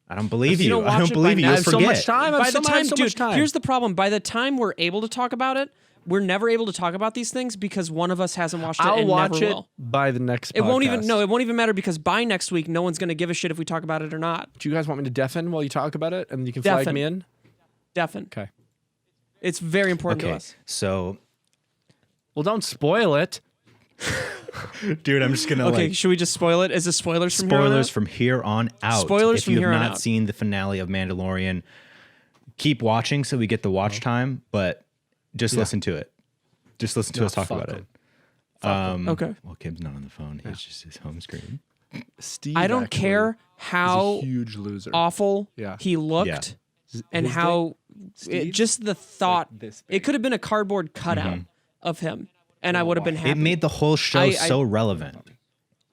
I don't believe If you you. don't I watch don't it believe by you. now- You'll I have so forget. much time. I by have the so time, much dude, time. here's the problem. By the time we're able to talk about it, we're never able to talk about these things because one of us hasn't watched it I'll and watch never it will. by the next It won't even podcast. it won't even matter because by next week no one's gonna give a shit if we talk about it or not. Do you guys want me to deafen while you talk about it and you can flag Deafen. me in? Definitely. Okay. It's very important to Okay, us. so Well, don't spoil it. dude, I'm just gonna Okay, like should we just spoil it? Is it spoilers from here on spoilers out? from here on out. Spoilers if from you here have on not out. seen the finale of Mandalorian, keep watching so we get the watch time, but just listen to it. Just listen to us talk fuck about 'em. it. Okay. Well, Kim's not on the phone. He's just his home screen. Steve I don't actually care is how a huge loser. awful Yeah. he looked Yeah. and His how Steve? just the thought this it could have been a cardboard cutout of him and I would have been happy. It made the whole show I- so relevant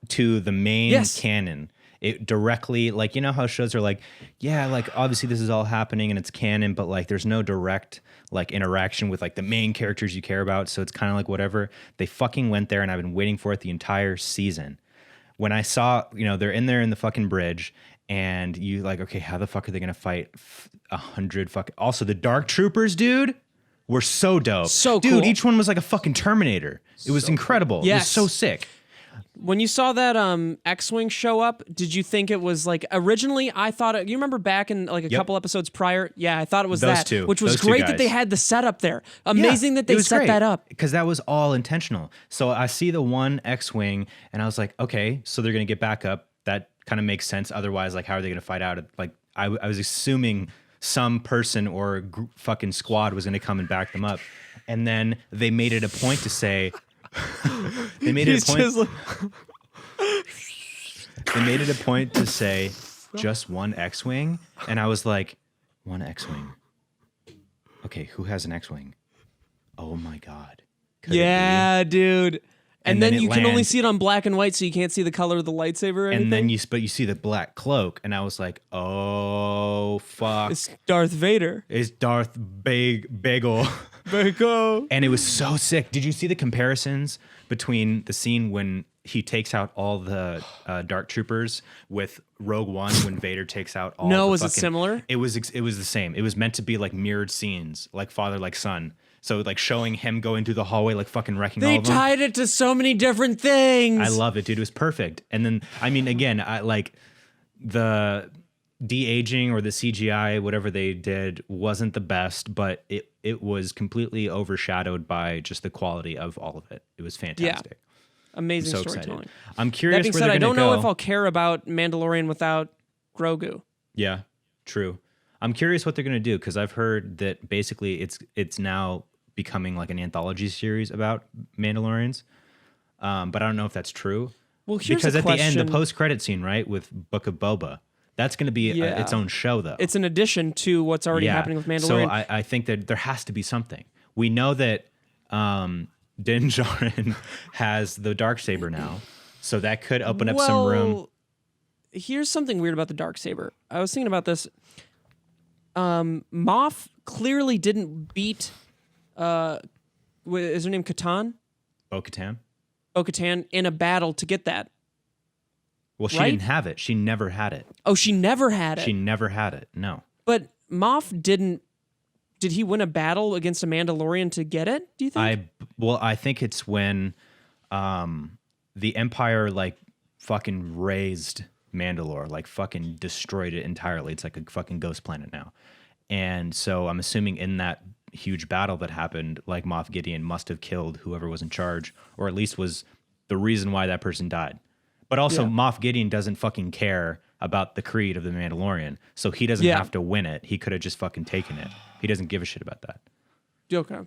to the main Yes. canon. It directly, like, you know how shows are like, yeah, like obviously this is all happening and it's canon, but like there's no direct like interaction with like the main characters you care about. So it's kind of like whatever. They fucking went there and I've been waiting for it the entire season. When I saw, you know, they're in there in the fucking bridge and you like, okay, how the fuck are they going to fight 100 fucking. Also, the Dark Troopers, dude, were so dope. So dude, cool. each one was like a fucking Terminator. It was incredible. It was Yes. so sick. When you saw that X-wing show up, did you think it was like originally? I thought it. You remember back in like a Yep. couple episodes prior? Yeah, I thought it was Those that, two. which was Those two great that they guys. had the setup there. Amazing that they set that up. because that was all intentional. So I see the one X-wing and I was like, okay, so they're gonna get back up. That kind of makes sense. Otherwise, like, how are they going to fight out? Like, I was assuming some person or fucking squad was going to come and back them up. And then they made it a point to say, they made it a point to say just one X-Wing. And I was like, one X-Wing. Okay, who has an X-Wing? Oh my God. Could it Yeah, dude. And then it you can only lands. see it on black and white, so you can't see the color of the lightsaber or anything. And then you see the black cloak, and I was like, oh fuck. It's Darth Vader. It's Darth Bagel. Bagel. And it was so sick. Did you see the comparisons between the scene when he takes out all the dark troopers with Rogue One when Vader takes out all No, the was it fucking- similar? It was the same. It was meant to be like mirrored scenes, like father, like son. So like showing him going through the hallway, like fucking wrecking all They of them. tied it to so many different things. I love it, dude. It was perfect. And then, I mean, again, I like the de-aging or the CGI, whatever they did, wasn't the best, but it was completely overshadowed by just the quality of all of it. It was fantastic. Amazing So storytelling. excited. I'm curious That being where said, they're I don't gonna know go. if I'll care about Mandalorian without Grogu. Yeah, true. I'm curious what they're gonna do because I've heard that basically it's now becoming like an anthology series about Mandalorians. But I don't know if that's true. Well, here's Because a at the end, the question. post-credit scene, right, with Book of Boba, that's going to be Yeah. its own show, though. It's an addition to what's already happening with Mandalorian. So I think that there has to be something. We know that Din Djarin has the Darksaber now, so that could open up some room. Here's something weird about the Darksaber. I was thinking about this. Moff clearly didn't beat. Is her name Katan? Bo-Katan? Bo-Katan in a battle to get that. Well, she Right? didn't have it. She never had it. Oh, she never had it. She never had it. No. But Moff didn't. Did he win a battle against a Mandalorian to get it? Do you think? I think it's when the Empire like fucking razed Mandalore, like fucking destroyed it entirely. It's like a fucking ghost planet now. And so I'm assuming in that huge battle that happened, like Moff Gideon must have killed whoever was in charge, or at least was the reason why that person died. But also, Yeah. Moff Gideon doesn't fucking care about the creed of the Mandalorian, so he doesn't Yeah. have to win it. He could have just fucking taken it. He doesn't give a shit about that. Okay.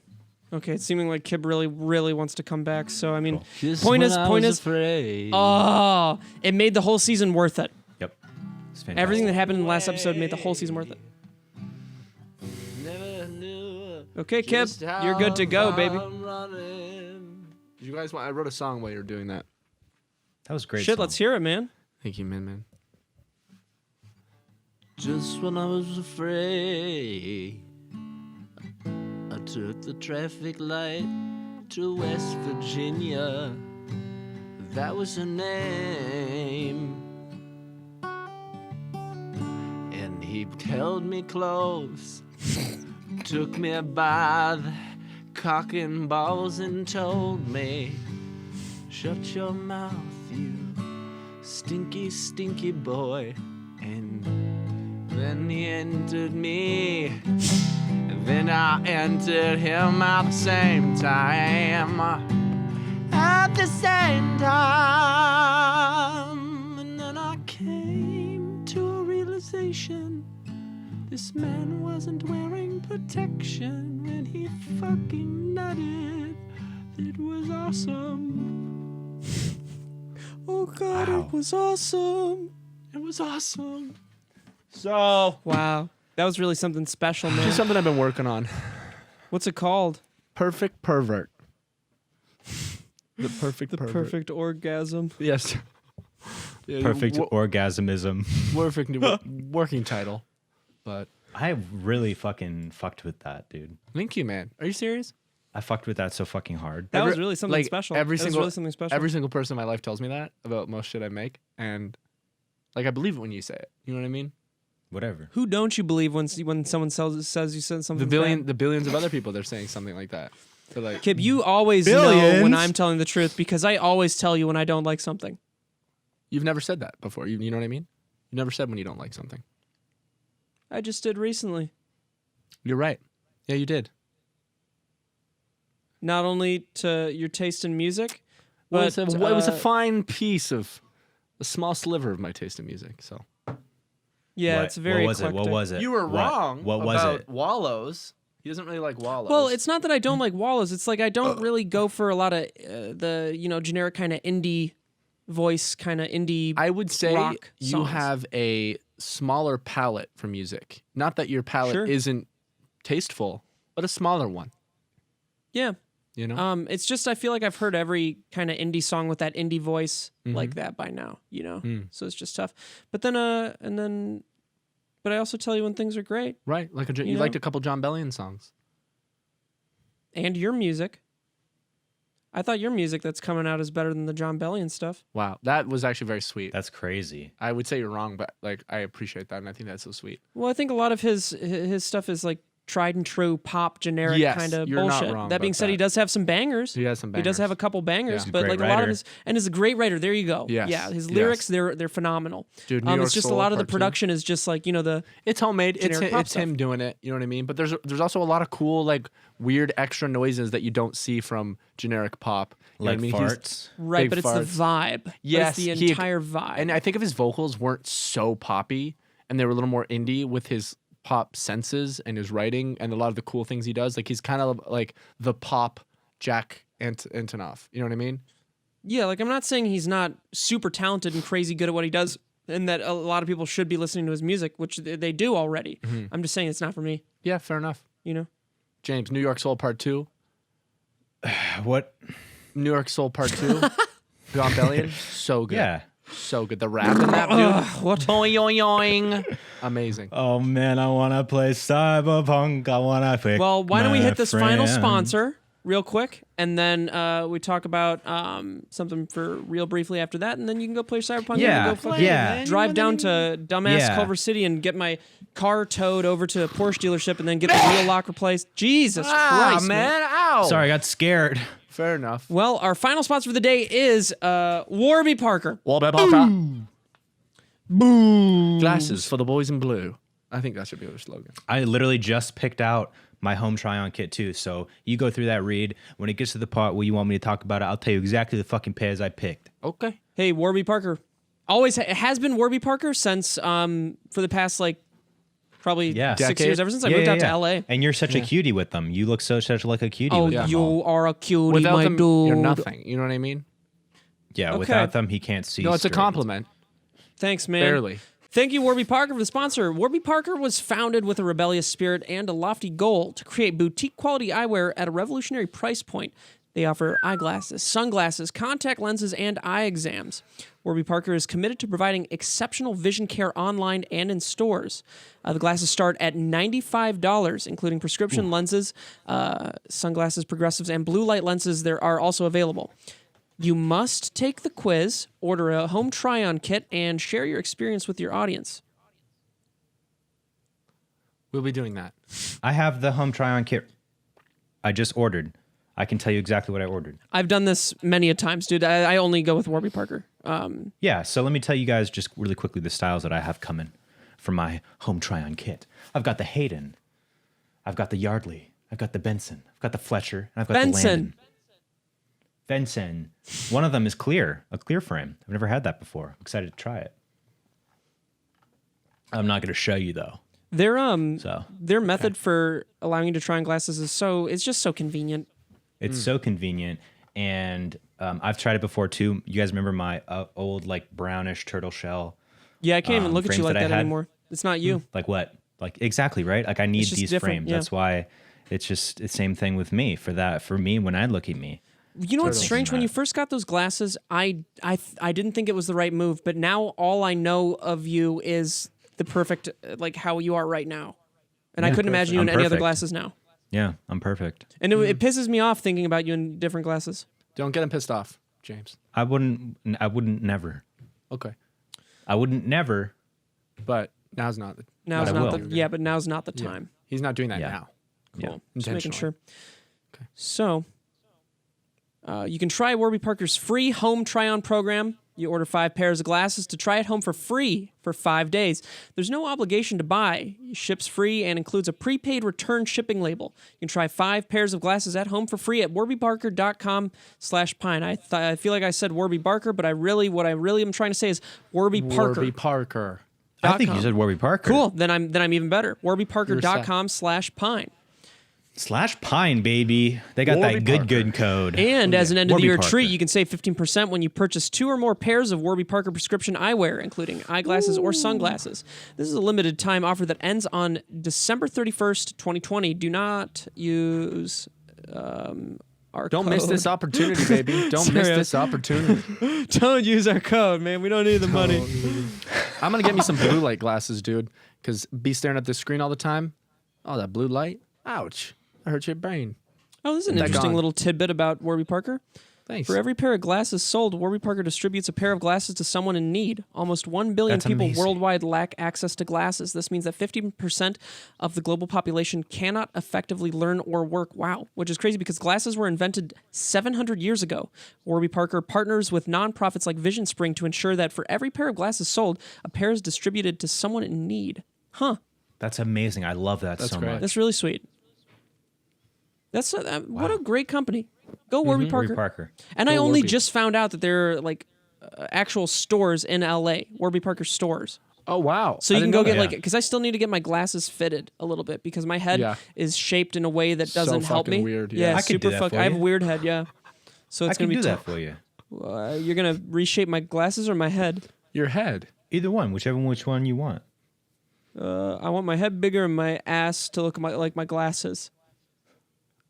Okay. It's seeming like Kib really, really wants to come back. So I mean, Just point when is, I point was is, afraid. oh, it made the whole season worth it. Yep. It's fantastic. Everything that happened in the last episode made the whole season worth it. Never knew Okay, Kib, just you're good to go, how baby. I'm running. Did you guys want? I wrote a song while you were doing that. That was a great. Shit, song. let's hear it, man. Thank you, man. Just when I was afraid, I took the traffic light to West Virginia. That was her name. And he held me close, took me by the cock and balls and told me, shut your mouth, you stinky, stinky boy. And then he entered me, and then I entered him at the same time. At the same time. And then I came to a realization. This man wasn't wearing protection when he fucking nutted. It was awesome. Oh God, Wow. it was awesome. It was awesome. So, Wow, that was really something special, man. just something I've been working on. What's it called? Perfect pervert. The perfect The pervert. perfect orgasm. Yes. Yeah, Perfect orgasmism. perfect working title. But I really fucking fucked with that, dude. thank you, man. Are you serious? I fucked with that so fucking hard. That was really something like, special. Every That was single, really something special. Every single person in my life tells me that about most shit I make, and like I believe it when you say it. You know what I mean? Whatever. Who don't you believe when someone says you said something? The billions of other people they're saying something like that. They're like, Kib, you always know when Billions? I'm telling the truth because I always tell you when I don't like something. you've never said that before. You know what I mean? You never said when you don't like something. I just did recently. You're right. Yeah, you did. Not only to your taste in music, Well, but it was a fine piece of a small sliver of my taste in music. So Yeah, it's very What was it? eclectic. What was it? you were wrong. What was about it? Wallows. He doesn't really like Wallows. Well, it's not that I don't like Wallows. It's like I don't really go for a lot of the generic kind of indie voice, kind of indie. I would say rock you songs. have a smaller palette for music. Not that your palette Sure. isn't tasteful, but a smaller one. Yeah. You know. It's just I feel like I've heard every kind of indie song with that indie voice like that by now, So it's just tough. But then but I also tell you when things are great. Right. Like you liked a couple John Bellion songs. And your music. I thought your music that's coming out is better than the John Bellion stuff. Wow, that was actually very sweet. That's crazy. I would say you're wrong, but like I appreciate that, and I think that's so sweet. Well, I think a lot of his stuff is like tried and true pop generic Yes, kind of you're not bullshit. wrong That being about said, he that. does have some bangers. He has some He does bangers. have a couple bangers, Yeah. but Great like a lot of writer. his and is a great writer. There you go. Yes. Yeah, his Yes. lyrics they're phenomenal. Dude, New York it's just a Soul lot of the Part 2. production is just like the It's homemade. It's generic pop him doing it. You know what I mean? But there's also a lot of cool like weird extra noises that you don't see from generic pop. You know Like what I mean? He's- farts. right, big but it's farts. the vibe. But Yes, it's the he- entire vibe. And I think if his vocals weren't so poppy and they were a little more indie with his pop senses and his writing and a lot of the cool things he does, like he's kind of like the pop Jack Antonoff. You know what I mean? Yeah, like I'm not saying he's not super talented and crazy good at what he does, and that a lot of people should be listening to his music, which they do already. I'm just saying it's not for me. Yeah, fair enough. James, New York Soul Part 2. What? New York Soul Part 2. John Bellion. So good. Yeah. So good. The rap in that, dude. What? Boing. Amazing. Oh man, I wanna play Cyberpunk. I wanna pick. Well, why don't we my hit this final friend. sponsor real quick, and then we talk about something for real briefly after that, and then you can go play Cyberpunk. Yeah, and go fucking yeah. drive down to dumbass Yeah. Culver City and get my car towed over to a Porsche dealership, and then get the wheel lock replaced. Jesus Christ, man. Ow. Sorry, I got scared. Fair enough. Well, our final sponsor for the day is Warby Parker. Glasses for the boys in blue. I think that should be their slogan. I literally just picked out my home try-on kit too. So you go through that read. When it gets to the part where you want me to talk about it, I'll tell you exactly the fucking pairs I picked. Okay. Hey, Warby Parker. Always it has been Warby Parker since for the past probably Yeah. 6 Decade. years, ever since I moved out to LA. And you're such a cutie with them. You look such like a cutie Oh, with them. you all. are a cutie, Without my them, dude. you're nothing. You know what I mean? Yeah, Okay. without them, he can't see. No, it's a straight. compliment. Thanks, man. Barely. Thank you, Warby Parker, for the sponsor. Warby Parker was founded with a rebellious spirit and a lofty goal to create boutique-quality eyewear at a revolutionary price point. They offer eyeglasses, sunglasses, contact lenses, and eye exams. Warby Parker is committed to providing exceptional vision care online and in stores. The glasses start at $95, including prescription lenses, sunglasses, progressives, and blue light lenses. There are also available. You must take the quiz, order a home try-on kit, and share your experience with your audience. We'll be doing that. I have the home try-on kit I just ordered. I can tell you exactly what I ordered. I've done this many a times, dude. I only go with Warby Parker. Yeah, so let me tell you guys just really quickly the styles that I have coming for my home try-on kit. I've got the Hayden. I've got the Yardley. I've got the Benson. I've got the Fletcher. And I've got the Benson. Landon. Benson. One of them is clear, a clear frame. I've never had that before. I'm excited to try it. I'm not going to show you though. Their method for allowing you to try on glasses is it's just so convenient. It's so convenient, and I've tried it before too. You guys remember my old like brownish turtle shell? Yeah, I can't even look at you frames like that I that had? anymore. It's not you. Like what? Like exactly right. Like I need It's just these different, frames. yeah. That's why it's just the same thing with me. For me, when I look at me, You know what's Turtles. strange? When you first got those glasses, I didn't think it was the right move, but now all I know of you is the perfect, like how you are right now. And I Yeah, couldn't imagine you in I'm any other perfect. glasses now. yeah, I'm perfect. And it pisses me off thinking about you in different glasses. Don't get him pissed off, James. I wouldn't never. Okay. I wouldn't never. But now's not the Now's I not will. the but now's not the time. He's not doing that Yeah. now. Cool. Yeah. Just making Intentionally. sure. Okay. So, you can try Warby Parker's free home try-on program You order 5 pairs of glasses to try at home for free for 5 days. There's no obligation to buy. It ships free and includes a prepaid return shipping label. You can try 5 pairs of glasses at home for free at warbyparker.com/pine. I feel like I said Warby Barker, but what I really am trying to say is Warby Parker. Warby Parker. I think you said Warby Parker. Cool. Then I'm even better. warbyparker.com/pine. /Pine, baby. They got Warby that good, Parker. good code. And as an end of the Warby year Parker. treat, you can save 15% when you purchase 2 or more pairs of Warby Parker prescription eyewear, including eyeglasses or sunglasses. This is a limited time offer that ends on December 31st, 2020. Do not use our Don't code. miss this opportunity, baby. Don't miss this opportunity. Don't use our code, man. We don't need the money. I'm going to get me some blue light glasses, dude, because be staring at this screen all the time. Oh, that blue light. Ouch. That hurts your brain. Oh, this is an That interesting gone. little tidbit about Warby Parker. Thanks. For every pair of glasses sold, Warby Parker distributes a pair of glasses to someone in need. Almost 1 billion That's people amazing. worldwide lack access to glasses. This means that 15% of the global population cannot effectively learn or work. Wow, which is crazy because glasses were invented 700 years ago. Warby Parker partners with nonprofits like Vision Spring to ensure that for every pair of glasses sold, a pair is distributed to someone in need. Huh, That's amazing. I love that That's so great. much. that's really sweet. That's what a great company. Go Warby Parker. Warby Parker. And I Go only Warby. just found out that there are like actual stores in LA, Warby Parker stores. Oh, wow. So I you can didn't know go get that. like, because I still need to get my glasses fitted a little bit because my head Yeah. is shaped in a way that So doesn't help fucking me. weird, yeah. Yeah, I could do super that fuck. for I have a you. weird head. Yeah. So I it's can gonna be do that tough. for you. You're gonna reshape my glasses or my head? Your head. Either one, which one you want. I want my head bigger and my ass to look like my glasses.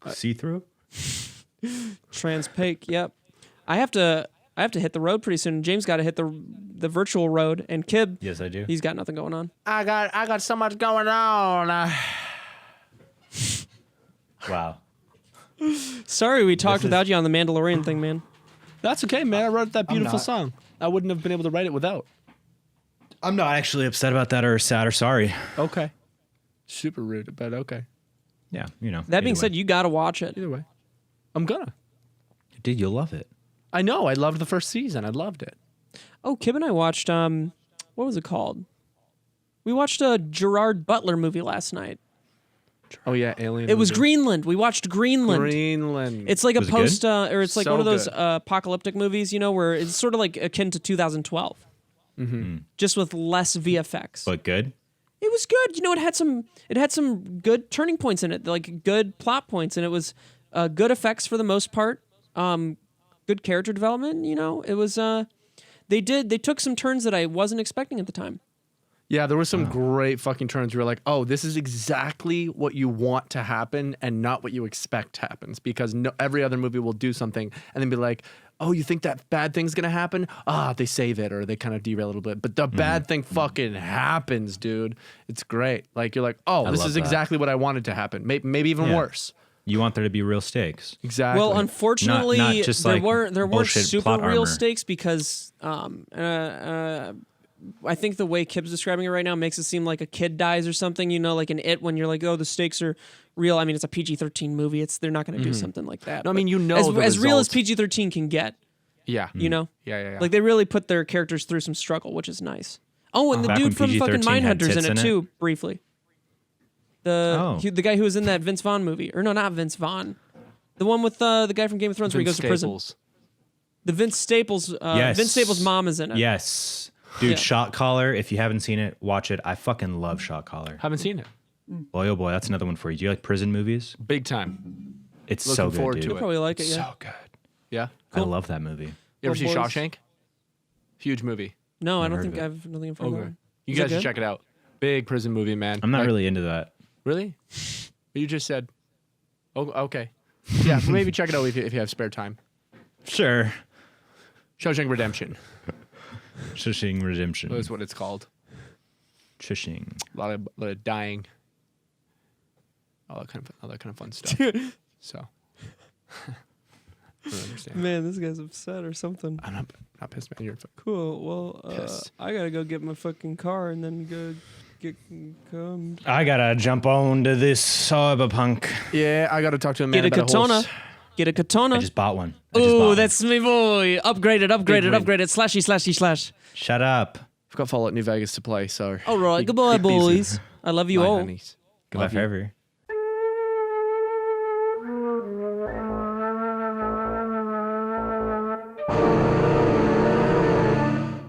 See through? Transpaque. Yep. I have to hit the road pretty soon. James got to hit the virtual road, and Kib, Yes, I do. he's got nothing going on. I got so much going on. Wow. Sorry, we talked is- without you on the Mandalorian thing, man. That's okay, man. I wrote that beautiful not. song. I wouldn't have been able to write it without. I'm not actually upset about that or sad or sorry. Okay. Super rude, but okay. Yeah, you know. That being either said, way. you got to watch it. Either way. I'm gonna. Dude, you'll love it. I know. I loved the first season. I loved it. Oh, Kib and I watched what was it called? We watched a Gerard Butler movie last night. Oh, yeah. Alien. It was movie. Greenland. We watched Greenland. Greenland. It's like a Was it good? post, or it's like So one of those good. apocalyptic movies, you know, where it's sort of like akin to 2012, just with less VFX. But good? It was good. You know, it had some good turning points in it, like good plot points, and it was good effects for the most part. Good character development. You know, it was. They took some turns that I wasn't expecting at the time. Yeah, there were some great fucking turns. You were like, oh, this is exactly what you want to happen and not what you expect happens. Because every other movie will do something and then be like, oh, you think that bad thing's going to happen? They save it or they kind of derail a little bit. But the bad thing fucking happens, dude. It's great. Like, you're like, oh, this love is that. exactly what I wanted to happen. Maybe even Yeah. worse. You want there to be real stakes. Exactly. Well, unfortunately, Not just there like weren't bullshit super plot real armor. stakes because I think the way Kib's describing it right now makes it seem like a kid dies or something. You know, like in It, when you're like, oh, the stakes are real. I mean, it's a PG-13 movie. They're not going to do something like that. No, I But mean, you know as the real as result. PG-13 can get. yeah. You know, Yeah. like they really put their characters through some struggle, which is nice. Oh, and the Back dude when from fucking PG-13 had Mindhunter's in tits it in it? too, briefly. Oh. The guy who was in that Vince Vaughn movie, or no, not Vince Vaughn, the one with the guy from Game of Thrones where he goes to prison. The Vince Staples. Yes. Vince Staples' mom is in it. Yes. Dude, Yeah. Shot Caller, if you haven't seen it, watch it. I fucking love Shot Caller. Haven't seen it. Boy, oh boy, that's another one for you. Do you like prison movies? Big time. It's so Looking good, forward dude. to You'll it. probably like it. Yeah. So good. Yeah. I love that movie. You ever see Boys. Shawshank? Huge movie. No, I don't heard think of it. I've nothing in front of Okay. me. You Is it guys should good? check it out. Big prison movie, man. I'm not Like- really into that. Really? You just said. Oh, okay. Yeah, maybe check it out if you have spare time. Sure. Shawshank Redemption Shishing Redemption. is what it's called. Shishing. A lot of dying. All that kind of fun stuff. So. I don't understand. Man, this guy's upset or something. I'm not pissed, man. You're Cool. Well, Yes. I gotta go get my fucking car and then go get I gotta jump on to this cyberpunk. Yeah, I got to talk to a man Get a about katana. horse. Get a katana. I just bought one. I just bought Ooh, one. that's me boy. Upgraded. win. Slashy, slashy, slash. Shut up. I've got Fallout New Vegas to play, so. All right. Goodbye, Keep busy. boys. I love you Bye, all. honeys. Goodbye Love you. forever.